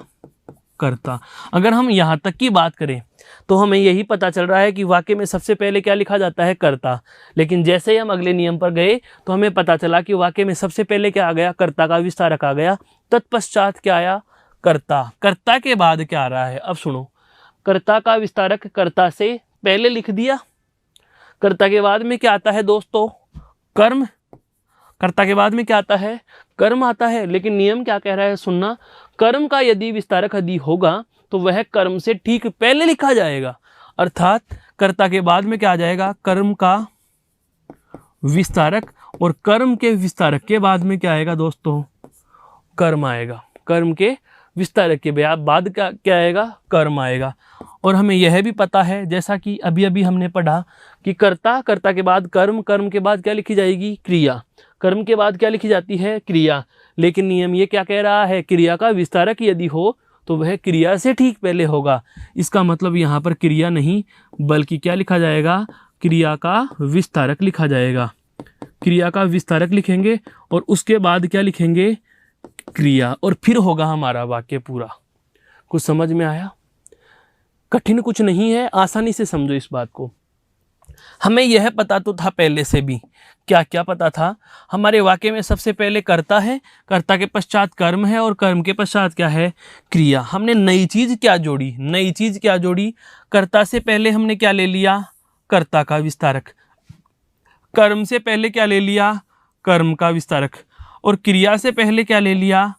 कर्ता। अगर हम यहाँ तक की बात करें तो हमें यही पता चल रहा है कि वाक्य में सबसे पहले क्या लिखा जाता है? कर्ता। लेकिन जैसे ही हम अगले नियम पर गए तो हमें पता चला कि वाक्य में सबसे पहले क्या आ गया? कर्ता का विस्तारक आ गया। तत्पश्चात क्या आया? कर्ता। कर्ता के बाद क्या आ रहा है? अब सुनो, कर्ता का विस्तारक कर्ता से पहले लिख दिया। कर्ता के बाद में क्या आता है दोस्तों? कर्म। कर्ता के बाद में क्या आता है? कर्म आता है। लेकिन नियम क्या कह रहा है? सुनना, कर्म का यदि विस्तारक यदि होगा तो वह कर्म से ठीक पहले लिखा जाएगा। अर्थात कर्ता के बाद में क्या आ जाएगा? कर्म का विस्तारक। और कर्म के विस्तारक के बाद में क्या आएगा दोस्तों? कर्म आएगा। कर्म के विस्तारक के बाद क्या आएगा? कर्म आएगा। और हमें यह भी पता है, जैसा कि अभी अभी हमने पढ़ा, कि कर्ता के बाद कर्म, कर्म के बाद क्या लिखी जाएगी? क्रिया। कर्म के बाद क्या लिखी जाती है? क्रिया। लेकिन नियम ये क्या कह रहा है? क्रिया का विस्तारक यदि हो तो वह क्रिया से ठीक पहले होगा। इसका मतलब यहाँ पर क्रिया नहीं बल्कि क्या लिखा जाएगा? क्रिया का विस्तारक लिखा जाएगा। क्रिया का विस्तारक लिखेंगे और उसके बाद क्या लिखेंगे? क्रिया। और फिर होगा हमारा वाक्य पूरा। कुछ समझ में आया? कठिन कुछ नहीं है, आसानी से समझो इस बात को। हमें यह पता तो था पहले से भी। क्या क्या पता था? हमारे वाक्य में सबसे पहले कर्ता है, कर्ता के पश्चात कर्म है और कर्म के पश्चात क्या है? क्रिया। हमने नई चीज क्या जोड़ी? नई चीज क्या जोड़ी? कर्ता से पहले हमने क्या ले लिया? कर्ता का विस्तारक। कर्म से पहले क्या ले लिया? कर्म का विस्तारक। और क्रिया से पहले क्या ले लिया?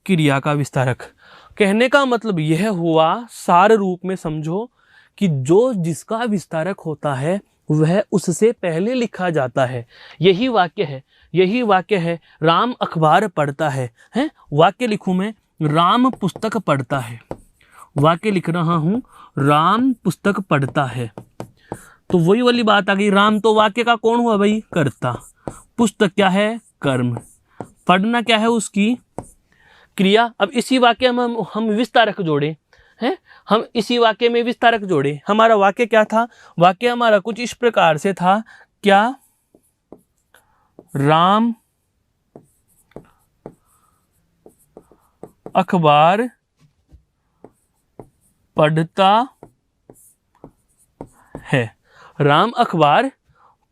क्रिया का विस्तारक। कहने का मतलब यह हुआ, सार रूप में समझो, कि जो जिसका विस्तारक होता है वह उससे पहले लिखा जाता है। यही वाक्य है, यही वाक्य है। राम अखबार पढ़ता है, हैं? वाक्य लिखूं मैं, राम पुस्तक पढ़ता है। वाक्य लिख रहा हूं, राम पुस्तक पढ़ता है। तो वही वाली बात आ गई। राम तो वाक्य का कौन हुआ भाई? कर्ता। पुस्तक क्या है? कर्म। पढ़ना क्या है? उसकी क्रिया। अब इसी वाक्य में हम विस्तारक जोड़े हैं। हम इसी वाक्य में विस्तारक जोड़े। हमारा वाक्य क्या था? वाक्य हमारा कुछ इस प्रकार से था। क्या? राम अखबार पढ़ता है। राम अखबार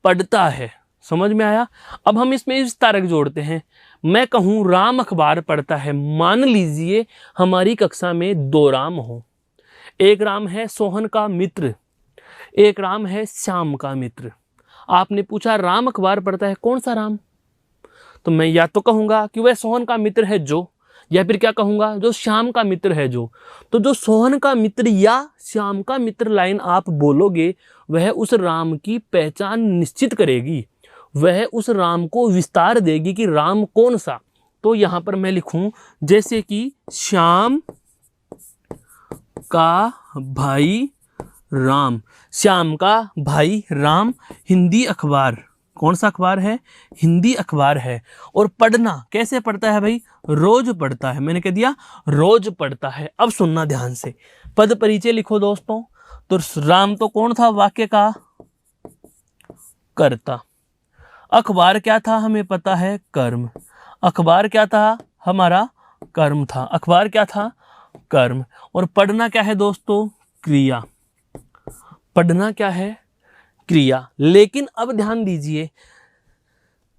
पढ़ता है। समझ में आया? अब हम इसमें विस्तारक जोड़ते हैं। मैं कहूं राम अखबार पढ़ता है। मान लीजिए हमारी कक्षा में 2 राम हो। एक राम है सोहन का मित्र, एक राम है श्याम का मित्र। आपने पूछा राम अखबार पढ़ता है, कौन सा राम? तो मैं या तो कहूंगा कि वह सोहन का मित्र है जो, या फिर क्या कहूंगा? जो श्याम का मित्र है जो। तो जो सोहन का मित्र या श्याम का मित्र लाइन आप बोलोगे वह उस राम की पहचान निश्चित करेगी, वह उस राम को विस्तार देगी कि राम कौन सा। तो यहां पर मैं लिखूं जैसे कि श्याम का भाई राम। श्याम का भाई राम हिंदी अखबार। कौन सा अखबार है? हिंदी अखबार है। और पढ़ना कैसे पढ़ता है भाई? रोज पढ़ता है। मैंने कह दिया रोज पढ़ता है। अब सुनना ध्यान से, पद परिचय लिखो दोस्तों। तो राम तो कौन था? वाक्य का कर्ता। अखबार क्या था? हमें पता है, कर्म। अखबार क्या था? हमारा कर्म था। अखबार क्या था? कर्म। और पढ़ना क्या है दोस्तों? क्रिया। पढ़ना क्या है? क्रिया। लेकिन अब ध्यान दीजिए,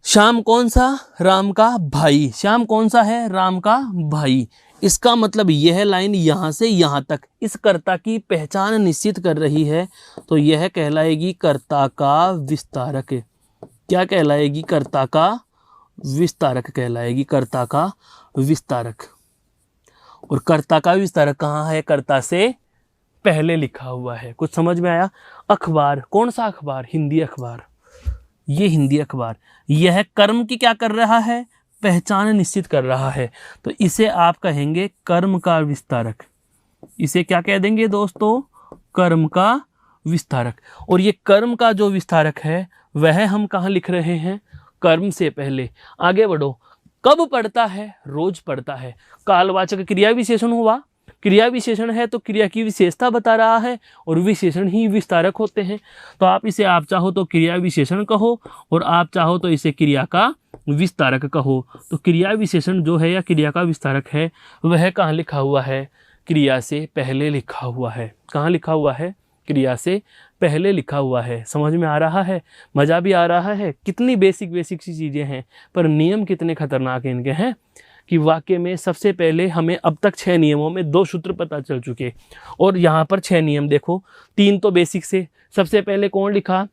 श्याम कौन सा? राम का भाई। श्याम कौन सा है? राम का भाई। इसका मतलब यह लाइन यहां से यहां तक इस कर्ता की पहचान निश्चित कर रही है। तो यह कहलाएगी कर्ता का विस्तारक। क्या कहलाएगी? कर्ता का विस्तारक कहलाएगी। कर्ता का विस्तारक। और कर्ता का विस्तारक कहाँ है? कर्ता से पहले लिखा हुआ है। कुछ समझ में आया? अखबार, कौन सा अखबार? हिंदी अखबार। ये हिंदी अखबार, यह कर्म की क्या कर रहा है? पहचान निश्चित कर रहा है। तो इसे आप कहेंगे कर्म का विस्तारक। इसे क्या कह देंगे दोस्तों? कर्म का विस्तारक। और ये कर्म का जो विस्तारक है वह हम कहाँ लिख रहे हैं? कर्म से पहले। आगे बढ़ो। कब पढ़ता है? रोज पढ़ता है। कालवाचक क्रिया विशेषण हुआ। क्रिया विशेषण है तो क्रिया की विशेषता बता रहा है और विशेषण ही विस्तारक होते हैं। तो आप इसे आप चाहो तो क्रिया विशेषण कहो और आप चाहो तो इसे क्रिया का विस्तारक कहो। तो क्रिया विशेषण जो है या क्रिया का विस्तारक है वह कहाँ लिखा हुआ है? क्रिया से पहले लिखा हुआ है। कहाँ लिखा हुआ है? क्रिया से पहले लिखा हुआ है। समझ में आ रहा है? मज़ा भी आ रहा है? कितनी बेसिक बेसिक सी चीज़ें हैं, पर नियम कितने खतरनाक इनके हैं कि वाक्य में सबसे पहले हमें अब तक 6 नियमों में 2 सूत्र पता चल चुके और यहाँ पर 6 नियम देखो। 3 तो बेसिक से। सबसे पहले कौन लिखा?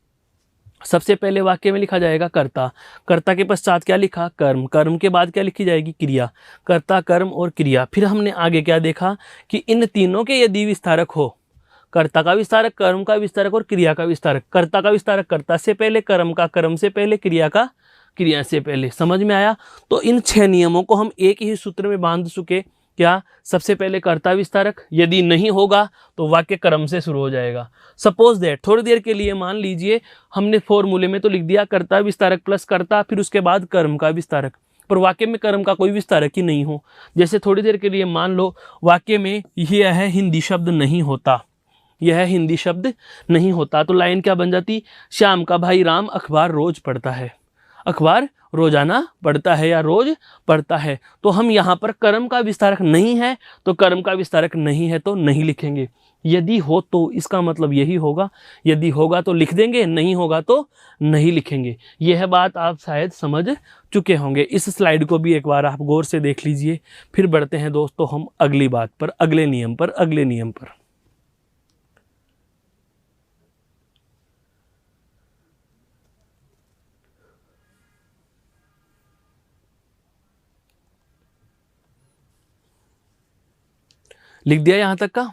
सबसे पहले वाक्य में लिखा जाएगा कर्ता। कर्ता के पश्चात क्या लिखा? कर्म। कर्म के बाद क्या लिखी जाएगी? क्रिया। कर्ता, कर्म और क्रिया। फिर हमने आगे क्या देखा कि इन तीनों के यदि विस्तारक हो, कर्ता का विस्तारक, कर्म का विस्तारक और क्रिया का विस्तारक। कर्ता का विस्तारक कर्ता से पहले, कर्म का कर्म से पहले, क्रिया का क्रिया से पहले। समझ में आया? तो इन 6 नियमों को हम एक ही सूत्र में बांध चुके। क्या? सबसे पहले कर्ता विस्तारक, यदि नहीं होगा तो वाक्य कर्म से शुरू हो जाएगा। सपोज दैट, थोड़ी देर के लिए मान लीजिए हमने फॉर्मूले में तो लिख दिया कर्ता विस्तारक प्लस कर्ता, फिर उसके बाद कर्म का विस्तारक, पर वाक्य में कर्म का कोई विस्तारक ही नहीं हो। जैसे थोड़ी देर के लिए मान लो वाक्य में यह हिंदी शब्द नहीं होता, यह हिंदी शब्द नहीं होता, तो लाइन क्या बन जाती? श्याम का भाई राम अखबार रोज पढ़ता है। अखबार रोजाना पढ़ता है या रोज पढ़ता है। तो हम यहाँ पर कर्म का विस्तारक नहीं है तो कर्म का विस्तारक नहीं है तो नहीं लिखेंगे। यदि हो तो इसका मतलब यही होगा, यदि होगा तो लिख देंगे, नहीं होगा तो नहीं लिखेंगे। यह बात आप शायद समझ चुके होंगे। इस स्लाइड को भी एक बार आप गौर से देख लीजिए। फिर बढ़ते हैं दोस्तों हम अगली बात पर, अगले नियम पर, अगले नियम पर। लिख दिया यहां तक का?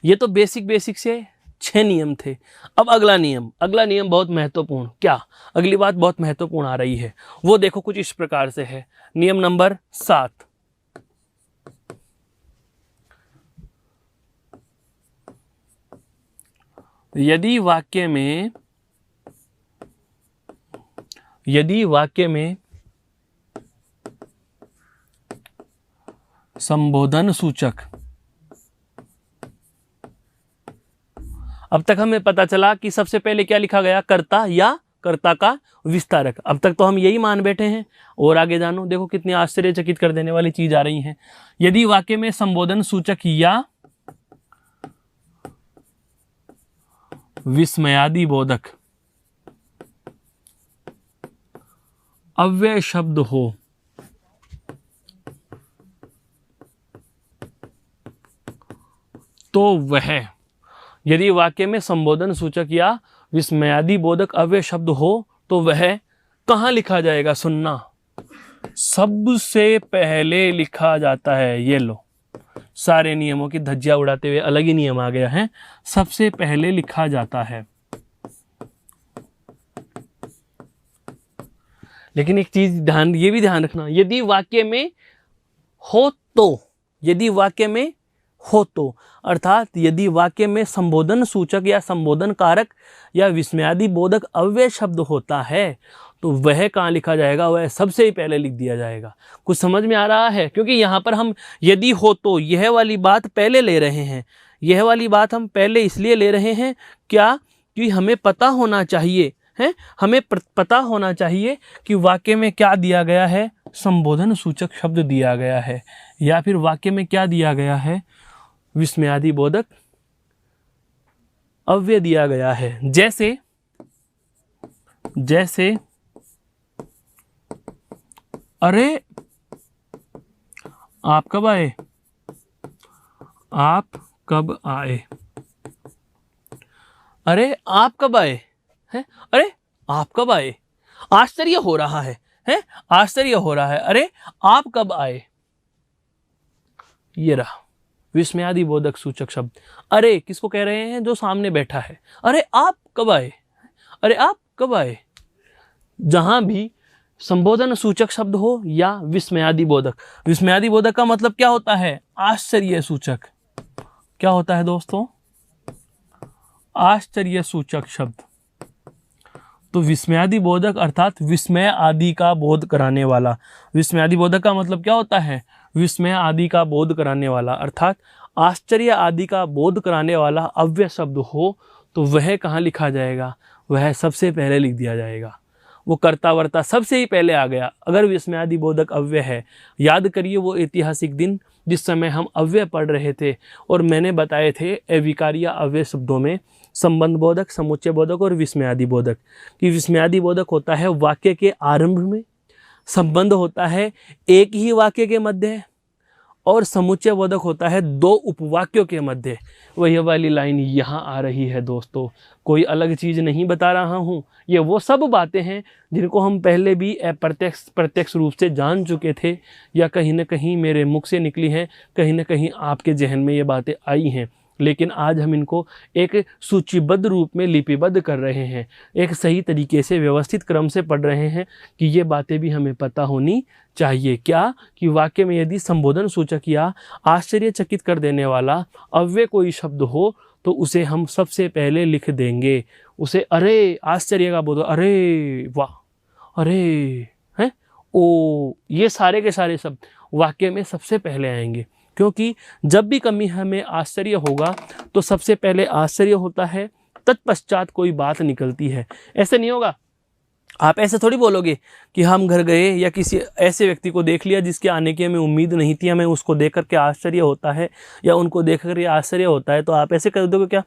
ये तो बेसिक बेसिक से 6 नियम थे। अब अगला नियम, अगला नियम बहुत महत्वपूर्ण। क्या? अगली बात बहुत महत्वपूर्ण आ रही है। वो देखो कुछ इस प्रकार से है। नियम नंबर 7। यदि वाक्य में संबोधन सूचक, अब तक हमें पता चला कि सबसे पहले क्या लिखा गया? कर्ता या कर्ता का विस्तारक। अब तक तो हम यही मान बैठे हैं और आगे जानो, देखो कितनी आश्चर्यचकित कर देने वाली चीज आ रही है। यदि वाक्य में संबोधन सूचक या विस्मयादि बोधक अव्यय शब्द हो तो वह, यदि वाक्य में संबोधन सूचक या विस्मयादि बोधक अव्यय शब्द हो तो वह कहाँ लिखा जाएगा? सुनना, सबसे पहले लिखा जाता है। ये लो, सारे नियमों की धज्जियां उड़ाते हुए अलग ही नियम आ गया है। सबसे पहले लिखा जाता है। लेकिन एक चीज ये भी ध्यान रखना, यदि वाक्य में हो तो, यदि वाक्य में हो तो, अर्थात यदि वाक्य में संबोधन सूचक या संबोधन कारक या विस्मयादि बोधक अव्यय शब्द होता है तो वह कहाँ लिखा जाएगा? वह सबसे ही पहले लिख दिया जाएगा। कुछ समझ में आ रहा है? क्योंकि यहाँ पर हम यदि हो तो यह वाली बात पहले ले रहे हैं। यह वाली बात हम पहले इसलिए ले रहे हैं क्या? कि हमें पता होना चाहिए है, हमें पता होना चाहिए कि वाक्य में क्या दिया गया है? संबोधन सूचक शब्द दिया गया है, या फिर वाक्य में क्या दिया गया है? विस्मयादि बोधक अव्यय दिया गया है। जैसे जैसे अरे आप कब आए? आप कब आए? अरे आप कब आए? हैं? अरे आप कब आए? आश्चर्य हो रहा है, हैं? आश्चर्य हो रहा है। अरे आप कब आए? ये रहा विस्मयादि बोधक सूचक शब्द। अरे किसको कह रहे हैं? जो सामने बैठा है। अरे आप कब आए? अरे आप कब आए? जहां भी संबोधन सूचक शब्द हो या विस्मयादि बोधक। विस्मयादि बोधक का मतलब क्या होता है? आश्चर्य सूचक। क्या होता है दोस्तों? आश्चर्य सूचक शब्द। तो विस्मयादि बोधक अर्थात विस्मय आदि का बोध कराने वाला। विस्मयादि बोधक का मतलब क्या होता है? विस्मय आदि का बोध कराने वाला, अर्थात आश्चर्य आदि का बोध कराने वाला अव्यय शब्द हो तो वह कहाँ लिखा जाएगा? वह सबसे पहले लिख दिया जाएगा। वो कर्ता वर्ता सबसे ही पहले आ गया अगर विस्मयादि बोधक अव्यय है। याद करिए वो ऐतिहासिक दिन जिस समय हम अव्यय पढ़ रहे थे और मैंने बताए थे अविकार्य अव्यय शब्दों में संबंध बोधक, समुच्चय बोधक और विस्मयादि बोधक। कि विस्मयादि बोधक होता है वाक्य के आरंभ में, संबंध होता है एक ही वाक्य के मध्य और समुच्चय बोधक होता है दो उपवाक्यों के मध्य। वही वाली लाइन यहाँ आ रही है दोस्तों, कोई अलग चीज़ नहीं बता रहा हूँ। ये वो सब बातें हैं जिनको हम पहले भी प्रत्यक्ष रूप से जान चुके थे या कहीं ना कहीं मेरे मुख से निकली हैं, कहीं ना कहीं आपके जहन में ये बातें आई हैं। लेकिन आज हम इनको एक सूचीबद्ध रूप में लिपिबद्ध कर रहे हैं, एक सही तरीके से व्यवस्थित क्रम से पढ़ रहे हैं कि ये बातें भी हमें पता होनी चाहिए। क्या? कि वाक्य में यदि संबोधन सूचक या आश्चर्यचकित कर देने वाला अव्यय कोई शब्द हो तो उसे हम सबसे पहले लिख देंगे। उसे अरे आश्चर्य का बोध, अरे वाह, अरे हैं, ओ, ये सारे के सारे शब्द वाक्य में सबसे पहले आएंगे। क्योंकि जब भी कभी हमें आश्चर्य होगा तो सबसे पहले आश्चर्य होता है, तत्पश्चात कोई बात निकलती है। ऐसे नहीं होगा, आप ऐसे थोड़ी बोलोगे कि हम घर गए या किसी ऐसे व्यक्ति को देख लिया जिसके आने की हमें उम्मीद नहीं थी, हमें उसको देख करके आश्चर्य होता है या उनको देख कर आश्चर्य होता है, तो आप ऐसे कर दोगे क्या?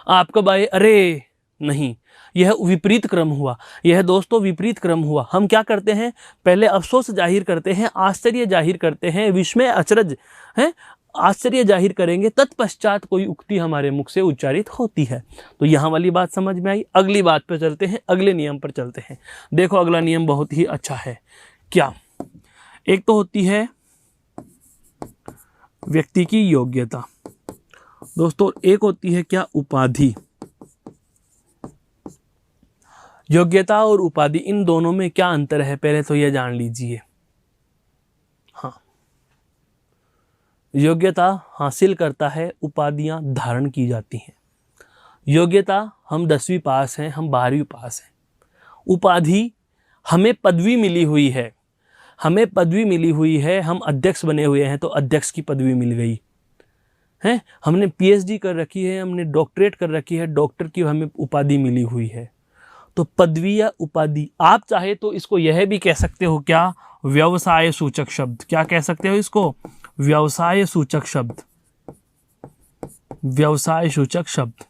आप कब आए? अरे नहीं, यह विपरीत क्रम हुआ। यह दोस्तों विपरीत क्रम हुआ। हम क्या करते हैं? पहले अफसोस जाहिर करते हैं, आश्चर्य जाहिर करते हैं, विस्मय अचरज है, आश्चर्य जाहिर करेंगे, तत्पश्चात कोई उक्ति हमारे मुख से उच्चारित होती है। तो यहाँ वाली बात समझ में आई। अगली बात पर चलते हैं, अगले नियम पर चलते हैं। देखो अगला नियम बहुत ही अच्छा है। क्या? एक तो होती है व्यक्ति की योग्यता दोस्तों, एक होती है क्या? उपाधि। योग्यता और उपाधि, इन दोनों में क्या अंतर है पहले तो यह जान लीजिए। हाँ, योग्यता हासिल करता है, उपाधियां धारण की जाती हैं। योग्यता हम 10वीं पास हैं, हम 12वीं पास हैं। उपाधि हमें पदवी मिली हुई है, हमें पदवी मिली हुई है, हम अध्यक्ष बने हुए हैं तो अध्यक्ष की पदवी मिल गई है, हमने पीएचडी कर रखी है, हमने डॉक्टरेट कर रखी है, डॉक्टर की हमें उपाधि मिली हुई है। तो पदवी या उपाधि, आप चाहे तो इसको यह भी कह सकते हो क्या? व्यवसाय सूचक शब्द। क्या कह सकते हो इसको? व्यवसाय सूचक शब्द। व्यवसाय सूचक शब्द।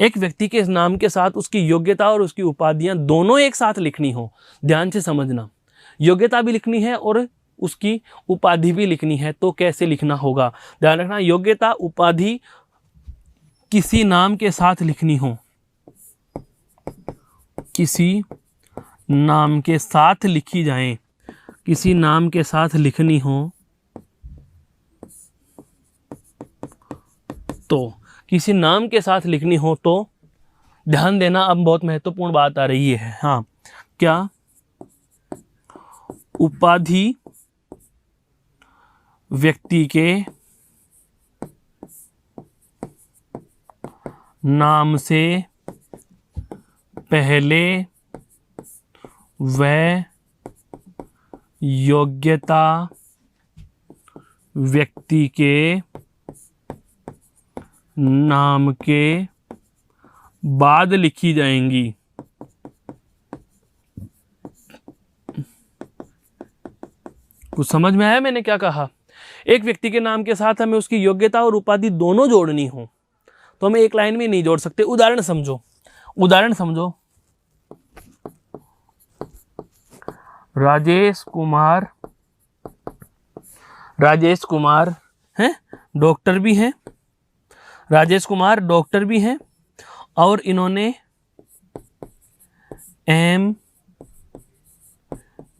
एक व्यक्ति के नाम के साथ उसकी योग्यता और उसकी उपाधियां दोनों एक साथ लिखनी हो, ध्यान से समझना। योग्यता भी लिखनी है और उसकी उपाधि भी लिखनी है, तो कैसे लिखना होगा? ध्यान रखना, योग्यता उपाधि किसी नाम के साथ लिखनी हो, किसी नाम के साथ लिखी जाए, किसी नाम के साथ लिखनी हो तो, किसी नाम के साथ लिखनी हो तो ध्यान देना, अब बहुत महत्वपूर्ण बात आ रही है। हाँ, क्या? उपाधि व्यक्ति के नाम से पहले वह योग्यता व्यक्ति के नाम के बाद लिखी जाएंगी। कुछ समझ में आया मैंने क्या कहा? एक व्यक्ति के नाम के साथ हमें उसकी योग्यता और उपाधि दोनों जोड़नी हो तो हमें एक लाइन में नहीं जोड़ सकते। उदाहरण समझो, उदाहरण समझो, राजेश कुमार हैं, डॉक्टर भी हैं, राजेश कुमार डॉक्टर भी हैं और इन्होंने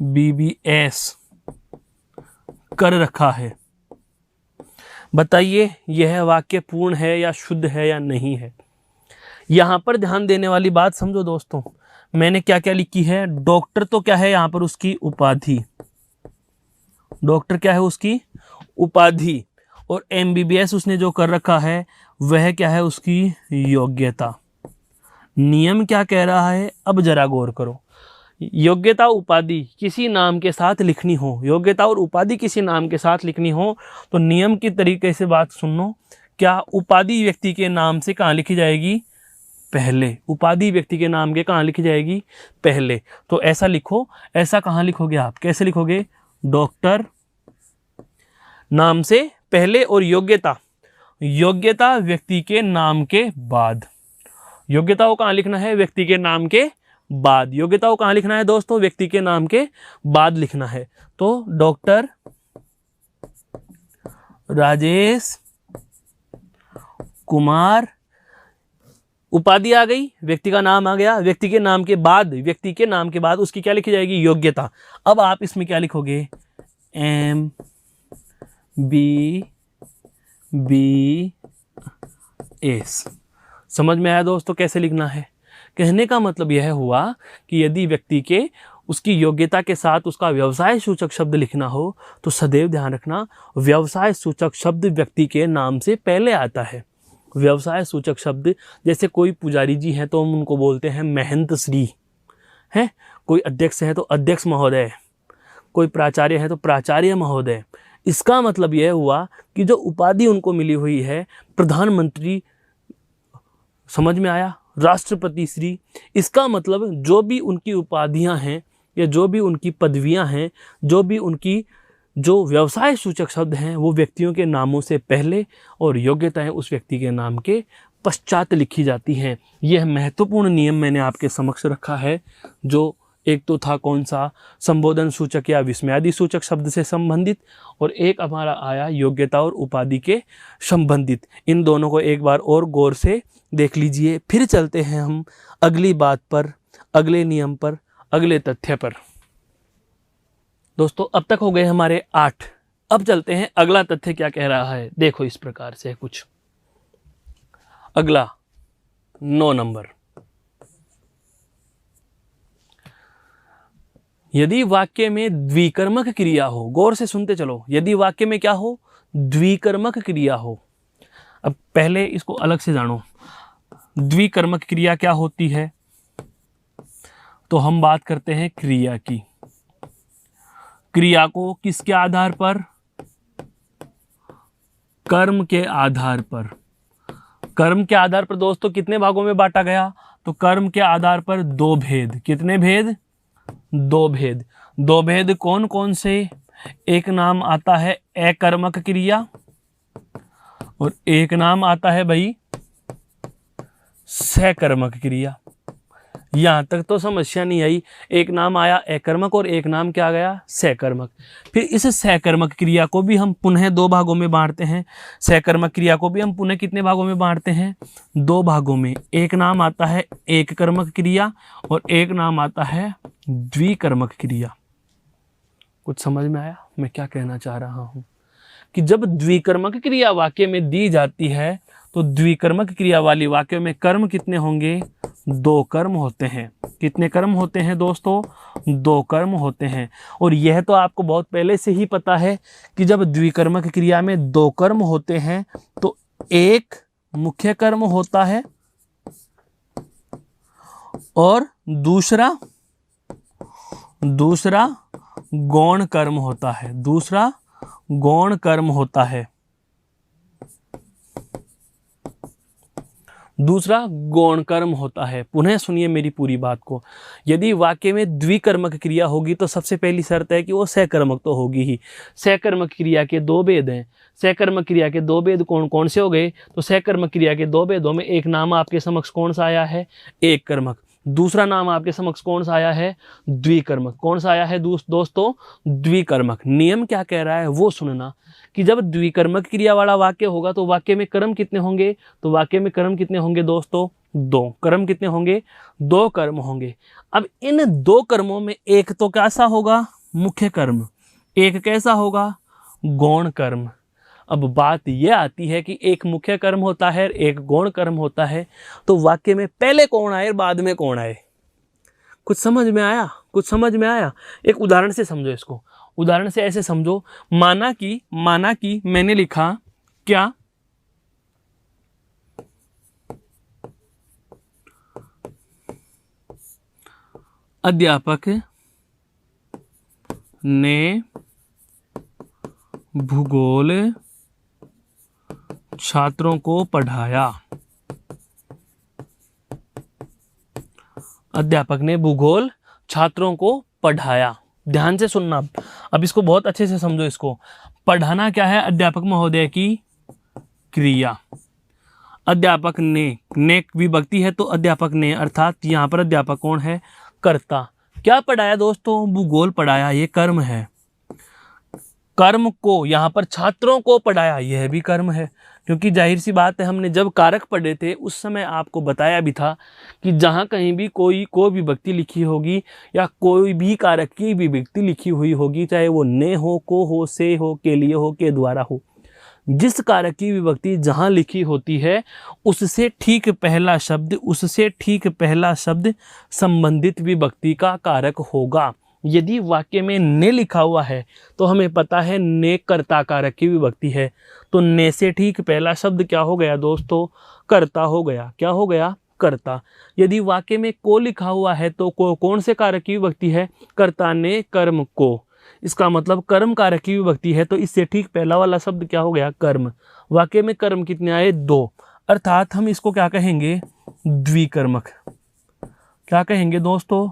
MBBS कर रखा है। बताइए यह वाक्य पूर्ण है या शुद्ध है या नहीं है? यहां पर ध्यान देने वाली बात समझो दोस्तों, मैंने क्या क्या लिखी है। डॉक्टर तो क्या है यहां पर उसकी उपाधि, डॉक्टर क्या है उसकी उपाधि, और एमबीबीएस उसने जो कर रखा है वह क्या है उसकी योग्यता। नियम क्या कह रहा है, अब जरा गौर करो। योग्यता उपाधि किसी नाम के साथ लिखनी हो, योग्यता और उपाधि किसी नाम के साथ लिखनी हो तो नियम की तरीके से बात सुनो। क्या उपाधि व्यक्ति के नाम से कहाँ लिखी जाएगी, पहले। उपाधि व्यक्ति के नाम के कहाँ लिखी जाएगी, पहले। तो ऐसा लिखो, ऐसा कहाँ लिखोगे आप, कैसे लिखोगे, डॉक्टर नाम से पहले, और योग्यता, योग्यता व्यक्ति के नाम के बाद। योग्यता को कहाँ लिखना है, व्यक्ति के नाम के बाद। योग्यता को कहाँ लिखना है दोस्तों, व्यक्ति के नाम के बाद लिखना है। तो डॉक्टर राजेश कुमार, उपाधि आ गई, व्यक्ति का नाम आ गया, व्यक्ति के नाम के बाद, व्यक्ति के नाम के बाद उसकी क्या लिखी जाएगी, योग्यता। अब आप इसमें क्या लिखोगे, एम बी एस। समझ में आया दोस्तों कैसे लिखना है। कहने का मतलब यह हुआ कि यदि व्यक्ति के उसकी योग्यता के साथ उसका व्यवसाय सूचक शब्द लिखना हो तो सदैव ध्यान रखना व्यवसाय सूचक शब्द व्यक्ति के नाम से पहले आता है। व्यवसाय सूचक शब्द, जैसे कोई पुजारी जी हैं तो हम उनको बोलते हैं महंत श्री, हैं, कोई अध्यक्ष है तो अध्यक्ष महोदय, कोई प्राचार्य है तो प्राचार्य महोदय। इसका मतलब यह हुआ कि जो उपाधि उनको मिली हुई है प्रधानमंत्री, समझ में आया, राष्ट्रपति श्री, इसका मतलब जो भी उनकी उपाधियां हैं या जो भी उनकी पदवियां हैं, जो भी उनकी जो व्यवसाय सूचक शब्द हैं वो व्यक्तियों के नामों से पहले और योग्यताएं उस व्यक्ति के नाम के पश्चात लिखी जाती हैं। यह महत्वपूर्ण नियम मैंने आपके समक्ष रखा है, जो एक तो था कौन सा, संबोधन सूचक या विस्मयादि सूचक शब्द से संबंधित, और एक हमारा आया योग्यता और उपाधि के संबंधित। इन दोनों को एक बार और गौर से देख लीजिए। फिर चलते हैं हम अगली बात पर, अगले नियम पर, अगले तथ्य पर। दोस्तों अब तक हो गए हमारे 8। अब चलते हैं अगला तथ्य क्या कह रहा है। देखो इस प्रकार से कुछ, अगला 9 नंबर, यदि वाक्य में द्विकर्मक क्रिया हो, गौर से सुनते चलो, यदि वाक्य में क्या हो, द्विकर्मक क्रिया हो। अब पहले इसको अलग से जानो, द्विकर्मक क्रिया क्या होती है, तो हम बात करते हैं क्रिया की। क्रिया को किसके आधार पर, कर्म के आधार पर। कर्म के आधार पर दोस्तों कितने भागों में बांटा गया, तो कर्म के आधार पर 2 भेद। कितने भेद, 2 भेद। 2 भेद कौन कौन से, एक नाम आता है अकर्मक क्रिया और एक नाम आता है भाई सकर्मक क्रिया। यहां तक तो समस्या नहीं आई। एक नाम आया अकर्मक और एक नाम क्या गया, सकर्मक। फिर इस सकर्मक क्रिया को भी हम पुनः 2 भागों में बांटते हैं। सकर्मक क्रिया को भी हम पुनः कितने भागों में बांटते हैं, 2 भागों में। एक नाम आता है एक कर्मक क्रिया और एक नाम आता है द्विकर्मक क्रिया। कुछ समझ में आया मैं क्या कहना चाह रहा हूं, कि जब द्विकर्मक क्रिया वाक्य में दी जाती है तो द्विकर्मक क्रिया वाली वाक्य में कर्म कितने होंगे, 2 कर्म होते हैं। कितने कर्म होते हैं दोस्तों, 2 कर्म होते हैं। और यह तो आपको बहुत पहले से ही पता है कि जब द्विकर्मक क्रिया में 2 कर्म होते हैं तो एक मुख्य कर्म होता है और दूसरा गौण कर्म होता है। दूसरा गौण कर्म होता है। दूसरा गौण कर्म होता है। पुनः सुनिए मेरी पूरी बात को। यदि वाक्य में द्विकर्मक क्रिया होगी तो सबसे पहली शर्त है कि वो सकर्मक तो होगी ही। सकर्मक क्रिया के 2 भेद हैं। सकर्मक क्रिया के 2 भेद कौन कौन से हो गए, तो सकर्मक क्रिया के 2 भेदों में एक नाम आपके समक्ष कौन सा आया है, एक कर्मक। दूसरा नाम आपके समक्ष कौन सा आया है, द्विकर्मक। कौन सा आया है दोस्तों, द्विकर्मक। नियम क्या कह रहा है वो सुनना, कि जब द्विकर्मक क्रिया वाला वाक्य होगा तो वाक्य में कर्म कितने होंगे, तो वाक्य में कर्म कितने होंगे दोस्तों, 2 कर्म कितने होंगे, 2 कर्म होंगे। अब इन 2 कर्मों में एक तो कैसा होगा, मुख्य कर्म, एक कैसा होगा, गौण कर्म। अब बात यह आती है कि एक मुख्य कर्म होता है, एक गौण कर्म होता है, तो वाक्य में पहले कौन आए बाद में कौन आए? कुछ समझ में आया? कुछ समझ में आया? एक उदाहरण से समझो इसको। उदाहरण से ऐसे समझो, माना कि मैंने लिखा क्या? अध्यापक ने भूगोल छात्रों को पढ़ाया। अध्यापक ने भूगोल छात्रों को पढ़ाया। ध्यान से सुनना, अब इसको बहुत अच्छे से समझो। इसको पढ़ाना क्या है? अध्यापक महोदय की क्रिया। अध्यापक ने विभक्ति है, तो अध्यापक ने, अर्थात यहाँ पर अध्यापक कौन है? कर्ता। क्या पढ़ाया दोस्तों? भूगोल पढ़ाया, ये कर्म है। कर्म को यहाँ पर छात्रों को पढ़ाया, यह भी कर्म है, क्योंकि जाहिर सी बात है, हमने जब कारक पढ़े थे उस समय आपको बताया भी था कि जहाँ कहीं भी कोई विभक्ति लिखी होगी या कोई भी कारक की विभक्ति लिखी हुई होगी, चाहे वो ने हो, को हो, से हो, के लिए हो, के द्वारा हो, जिस कारक की विभक्ति जहाँ लिखी होती है उससे ठीक पहला शब्द संबंधित विभक्ति का कारक होगा। यदि वाक्य में ने लिखा हुआ है तो हमें पता है ने कर्ता कारक की विभक्ति है, तो ने से ठीक पहला शब्द क्या हो गया दोस्तों? कर्ता हो गया। क्या हो गया? कर्ता। यदि वाक्य में को लिखा हुआ है तो को कौन से कारक की विभक्ति है? कर्ता ने कर्म को। इसका मतलब कर्म कारक की विभक्ति है, तो इससे ठीक पहला वाला शब्द क्या हो गया? कर्म। वाक्य में कर्म कितने आए? 2। अर्थात हम इसको क्या कहेंगे? द्विकर्मक। क्या कहेंगे दोस्तों?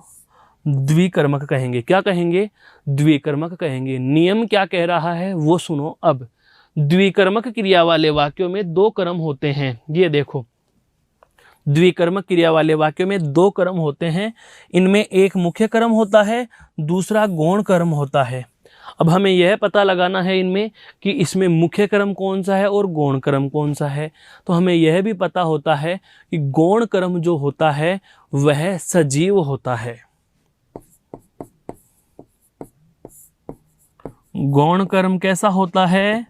द्विकर्मक कहेंगे। क्या कहेंगे? द्विकर्मक कहेंगे। नियम क्या कह रहा है वो सुनो। अब द्विकर्मक क्रिया वाले वाक्यों में 2 कर्म होते हैं। ये देखो, द्विकर्मक क्रिया वाले वाक्यों में 2 कर्म होते हैं। इनमें एक मुख्य कर्म होता है, दूसरा गौण कर्म होता है। अब हमें यह पता लगाना है इनमें कि इसमें मुख्य कर्म कौन सा है और गौण कर्म कौन सा है। तो हमें यह भी पता होता है कि गौण कर्म जो होता है वह सजीव होता है। गौण कर्म कैसा होता है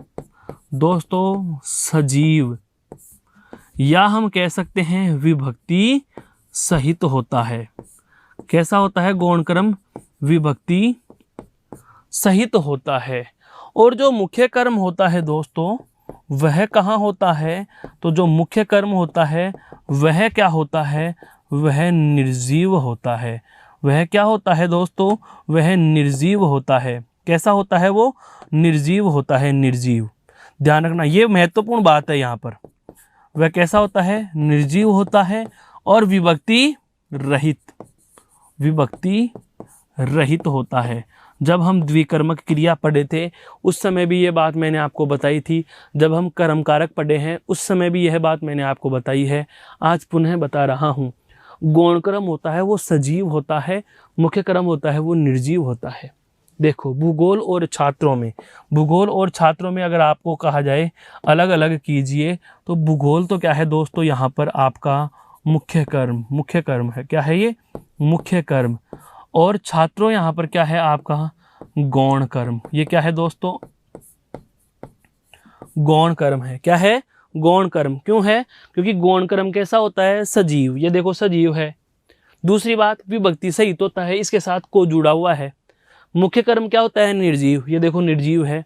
दोस्तों? सजीव, या हम कह सकते हैं विभक्ति सहित होता है। कैसा होता है गौण कर्म? विभक्ति सहित होता है। और जो मुख्य कर्म होता है दोस्तों वह कहाँ होता है? तो जो मुख्य कर्म होता है वह क्या होता है? वह निर्जीव होता है। वह क्या होता है दोस्तों? वह निर्जीव होता है। कैसा होता है वो? निर्जीव होता है। निर्जीव, ध्यान रखना, ये महत्वपूर्ण बात है यहाँ पर। वह कैसा होता है? निर्जीव होता है और विभक्ति रहित होता है। जब हम द्विकर्मक क्रिया पढ़े थे उस समय भी ये बात मैंने आपको बताई थी। जब हम कर्म कारक पढ़े हैं उस समय भी यह बात मैंने आपको बताई है। आज पुनः बता रहा हूँ। गौण कर्म होता है वो सजीव होता है, मुख्य कर्म होता है वो निर्जीव होता है। देखो, भूगोल और छात्रों में अगर आपको कहा जाए अलग अलग कीजिए, तो भूगोल तो क्या है दोस्तों? यहाँ पर आपका मुख्य कर्म है। क्या है ये? मुख्य कर्म। और छात्रों यहाँ पर क्या है? आपका गौण कर्म। ये क्या है दोस्तों? गौण कर्म है। क्या है? गौण कर्म। क्यों है? क्योंकि गौण कर्म कैसा होता है? सजीव। ये देखो सजीव है। दूसरी बात, विभक्ति सहित होता है, इसके साथ को जुड़ा हुआ है। मुख्य कर्म क्या होता है? निर्जीव। ये देखो निर्जीव है।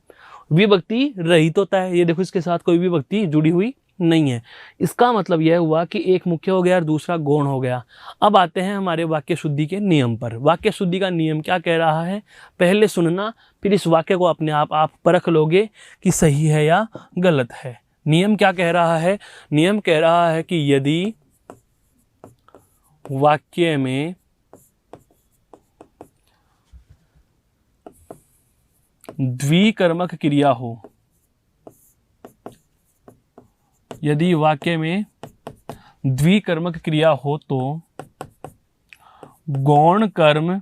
विभक्ति रहित होता है, ये देखो इसके साथ कोई विभक्ति जुड़ी हुई नहीं है। इसका मतलब यह हुआ कि एक मुख्य हो गया और दूसरा गौण हो गया। अब आते हैं हमारे वाक्य शुद्धि के नियम पर। वाक्य शुद्धि का नियम क्या कह रहा है? पहले सुनना, फिर इस वाक्य को अपने आप परख लोगे कि सही है या गलत है। नियम क्या कह रहा है? नियम कह रहा है कि यदि वाक्य में द्विकर्मक क्रिया हो, यदि वाक्य में द्विकर्मक क्रिया हो तो गौण कर्म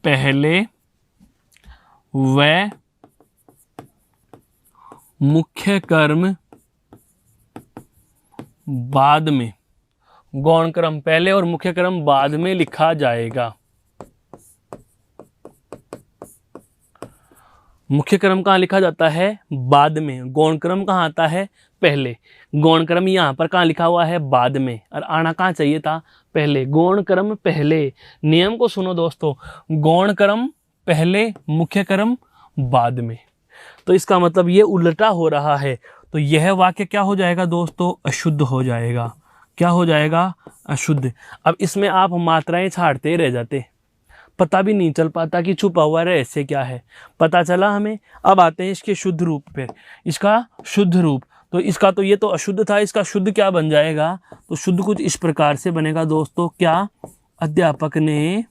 पहले व मुख्य कर्म बाद में, गौण कर्म पहले और मुख्य कर्म बाद में लिखा जाएगा। मुख्य क्रम कहाँ लिखा जाता है? बाद में। गौण क्रम कहाँ आता है? पहले। गौण क्रम यहाँ पर कहाँ लिखा हुआ है? बाद में। और आना कहाँ चाहिए था? पहले। गौण क्रम पहले। नियम को सुनो दोस्तों, गौण क्रम पहले, मुख्य क्रम बाद में। तो इसका मतलब ये उल्टा हो रहा है। तो यह वाक्य क्या हो जाएगा दोस्तों? अशुद्ध हो जाएगा। क्या हो जाएगा? अशुद्ध। अब इसमें आप मात्राएं छाड़ते रह जाते, पता भी नहीं चल पाता कि छुपा हुआ रहस्य क्या है। पता चला हमें। अब आते हैं इसके शुद्ध रूप पे। इसका शुद्ध रूप, तो इसका तो ये तो अशुद्ध था, इसका शुद्ध क्या बन जाएगा? तो शुद्ध कुछ इस प्रकार से बनेगा दोस्तों। क्या? अध्यापक ने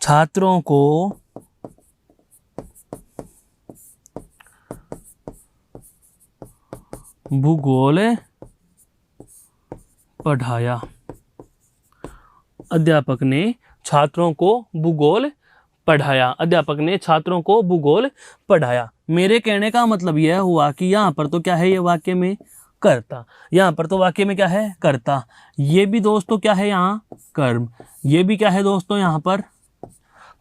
छात्रों को भूगोल पढ़ाया। अध्यापक ने छात्रों को भूगोल पढ़ाया। अध्यापक ने छात्रों को भूगोल पढ़ाया। मेरे कहने का मतलब यह हुआ कि यहाँ पर तो क्या है? ये वाक्य में कर्ता। यहाँ पर तो वाक्य में क्या है? कर्ता। ये भी दोस्तों क्या है? यहाँ कर्म। ये भी क्या है दोस्तों? यहाँ पर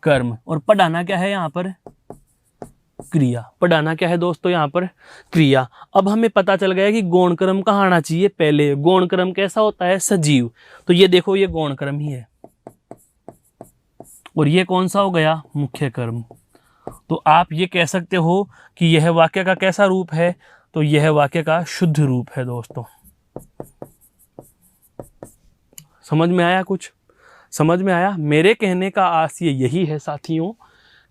कर्म। और पढ़ाना क्या है? यहाँ पर क्रिया। पढ़ाना क्या है दोस्तों? यहाँ पर क्रिया। अब हमें पता चल गया कि गौण क्रम कहाँ आना चाहिए? पहले। गौण क्रम कैसा होता है? सजीव। तो ये देखो, ये गौण क्रम ही है। और ये कौन सा हो गया? मुख्य क्रम। तो आप ये कह सकते हो कि यह वाक्य का कैसा रूप है? तो यह वाक्य का शुद्ध रूप है दोस्तों। समझ में आया? कुछ समझ में आया? मेरे कहने का आशय यही है साथियों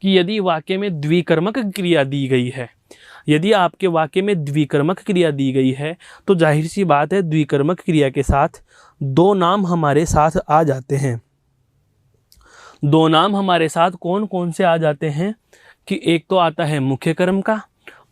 कि यदि वाक्य में द्विकर्मक क्रिया दी गई है, यदि आपके वाक्य में द्विकर्मक क्रिया दी गई है, तो जाहिर सी बात है द्विकर्मक क्रिया के साथ दो नाम हमारे साथ आ जाते हैं। दो नाम हमारे साथ कौन कौन से आ जाते हैं? कि एक तो आता है मुख्य कर्म का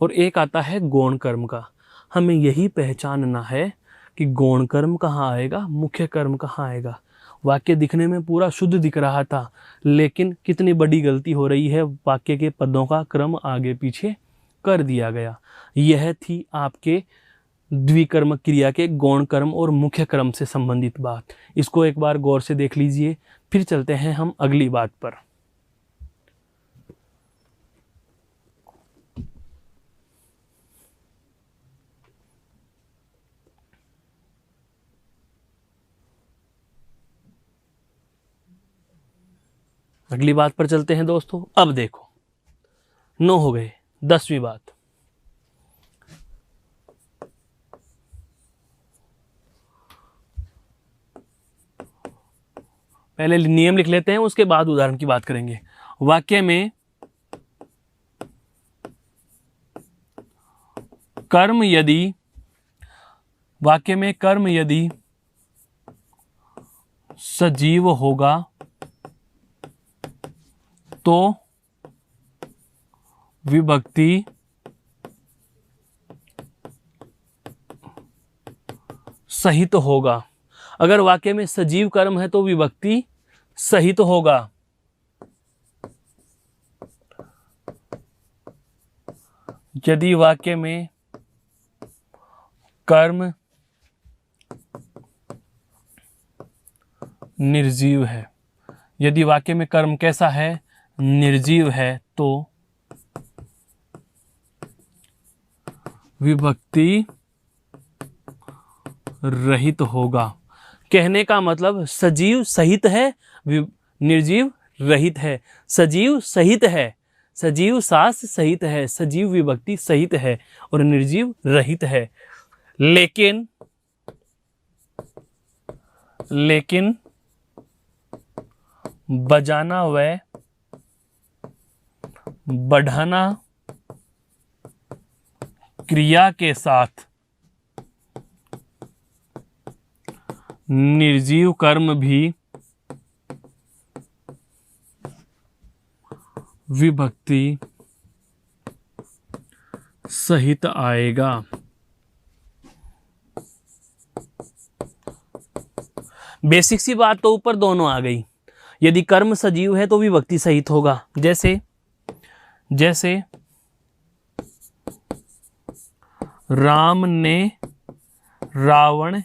और एक आता है गौण कर्म का। हमें यही पहचानना है कि गौण कर्म कहाँ आएगा, मुख्य कर्म कहाँ आएगा। वाक्य दिखने में पूरा शुद्ध दिख रहा था, लेकिन कितनी बड़ी गलती हो रही है, वाक्य के पदों का क्रम आगे पीछे कर दिया गया। यह थी आपके द्विकर्म क्रिया के गौण कर्म और मुख्य कर्म से संबंधित बात। इसको एक बार गौर से देख लीजिए, फिर चलते हैं हम अगली बात पर। अगली बात पर चलते हैं दोस्तों। अब देखो, 9 हो गए, 10वीं बात। पहले नियम लिख लेते हैं, उसके बाद उदाहरण की बात करेंगे। वाक्य में कर्म यदि सजीव होगा तो विभक्ति सहित होगा। अगर वाक्य में सजीव कर्म है तो विभक्ति सहित होगा। यदि वाक्य में कर्म निर्जीव है, यदि वाक्य में कर्म कैसा है? निर्जीव है, तो विभक्ति रहित होगा। कहने का मतलब सजीव सहित है, निर्जीव रहित है। सजीव सहित है, सजीव सास सहित है, सजीव विभक्ति सहित है और निर्जीव रहित है। लेकिन बजाना व बढ़ाना क्रिया के साथ निर्जीव कर्म भी विभक्ति सहित आएगा। बेसिक सी बात तो ऊपर दोनों आ गई। यदि कर्म सजीव है तो विभक्ति सहित होगा। जैसे राम ने रावण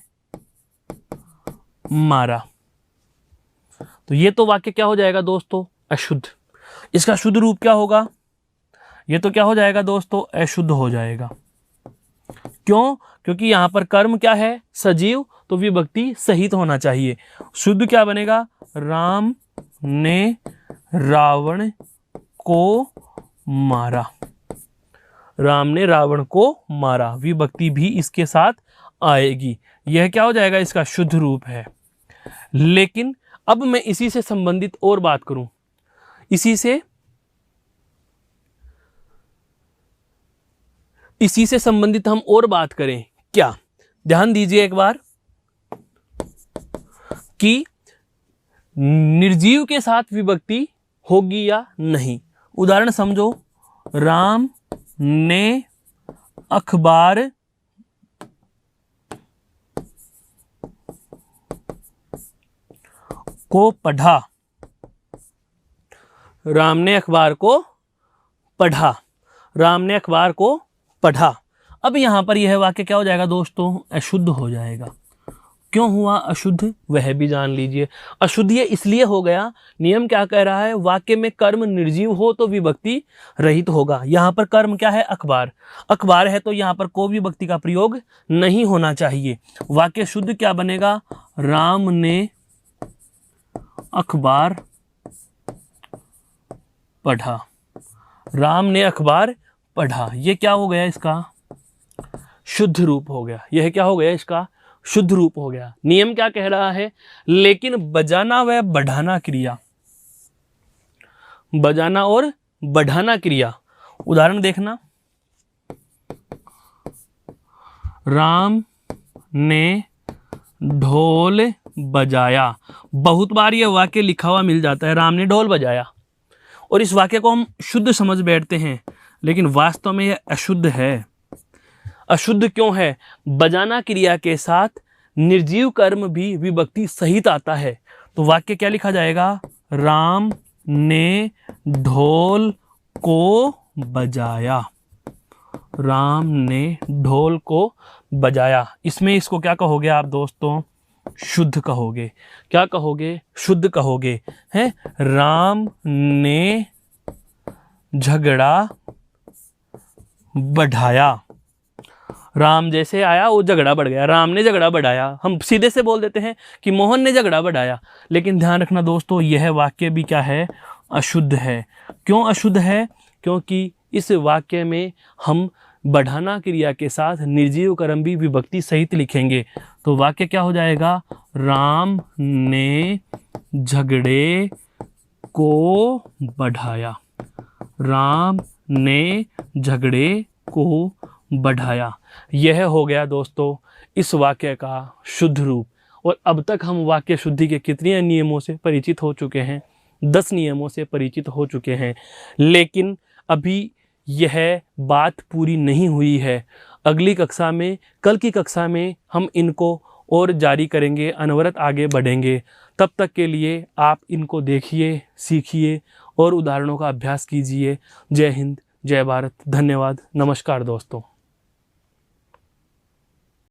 मारा, तो ये तो वाक्य क्या हो जाएगा दोस्तों? अशुद्ध। इसका शुद्ध रूप क्या होगा? ये तो क्या हो जाएगा दोस्तों? अशुद्ध हो जाएगा। क्यों? क्योंकि यहां पर कर्म क्या है? सजीव, तो विभक्ति सहित होना चाहिए। शुद्ध क्या बनेगा? राम ने रावण को मारा। राम ने रावण को मारा, विभक्ति भी इसके साथ आएगी। यह क्या हो जाएगा? इसका शुद्ध रूप है। लेकिन अब मैं इसी से संबंधित और बात करूं, इसी से संबंधित हम और बात करें क्या? ध्यान दीजिए एक बार कि निर्जीव के साथ विभक्ति होगी या नहीं। उदाहरण समझो, राम ने अखबार को पढ़ा। राम ने अखबार को पढ़ा। राम ने अखबार को पढ़ा। अब यहां पर यह वाक्य क्या हो जाएगा दोस्तों? अशुद्ध हो जाएगा। क्यों हुआ अशुद्ध? वह भी जान लीजिए। अशुद्ध ये इसलिए हो गया, नियम क्या कह रहा है? वाक्य में कर्म निर्जीव हो तो विभक्ति रहित होगा। यहां पर कर्म क्या है? अखबार। अखबार है तो यहां पर को विभक्ति का प्रयोग नहीं होना चाहिए। वाक्य शुद्ध क्या बनेगा? राम ने अखबार पढ़ा। राम ने अखबार पढ़ा। ये क्या हो गया? इसका शुद्ध रूप हो गया। यह क्या हो गया? इसका शुद्ध रूप हो गया। नियम क्या कह रहा है? लेकिन बजाना व बढ़ाना क्रिया, बजाना और बढ़ाना क्रिया। उदाहरण देखना, राम ने ढोल बजाया। बहुत बार यह वाक्य लिखा हुआ मिल जाता है, राम ने ढोल बजाया, और इस वाक्य को हम शुद्ध समझ बैठते हैं, लेकिन वास्तव में यह अशुद्ध है। अशुद्ध क्यों है? बजाना क्रिया के साथ निर्जीव कर्म भी विभक्ति सहित आता है। तो वाक्य क्या लिखा जाएगा? राम ने ढोल को बजाया। राम ने ढोल को बजाया। इसमें इसको क्या कहोगे आप दोस्तों? शुद्ध कहोगे। क्या कहोगे? शुद्ध कहोगे। हैं? राम ने झगड़ा बढ़ाया। राम जैसे आया वो झगड़ा बढ़ गया। राम ने झगड़ा बढ़ाया। हम सीधे से बोल देते हैं कि मोहन ने झगड़ा बढ़ाया, लेकिन ध्यान रखना दोस्तों, यह वाक्य भी क्या है? अशुद्ध है। क्यों अशुद्ध है? क्योंकि इस वाक्य में हम बढ़ाना क्रिया के साथ निर्जीव कर्म भी विभक्ति सहित लिखेंगे। तो वाक्य क्या हो जाएगा? राम ने झगड़े को बढ़ाया। राम ने झगड़े को बढ़ाया। यह हो गया दोस्तों इस वाक्य का शुद्ध रूप। और अब तक हम वाक्य शुद्धि के कितने नियमों से परिचित हो चुके हैं? 10 नियमों से परिचित हो चुके हैं। लेकिन अभी यह बात पूरी नहीं हुई है। अगली कक्षा में, कल की कक्षा में हम इनको और जारी करेंगे, अनवरत आगे बढ़ेंगे। तब तक के लिए आप इनको देखिए, सीखिए और उदाहरणों का अभ्यास कीजिए। जय हिंद, जय भारत, धन्यवाद, नमस्कार दोस्तों।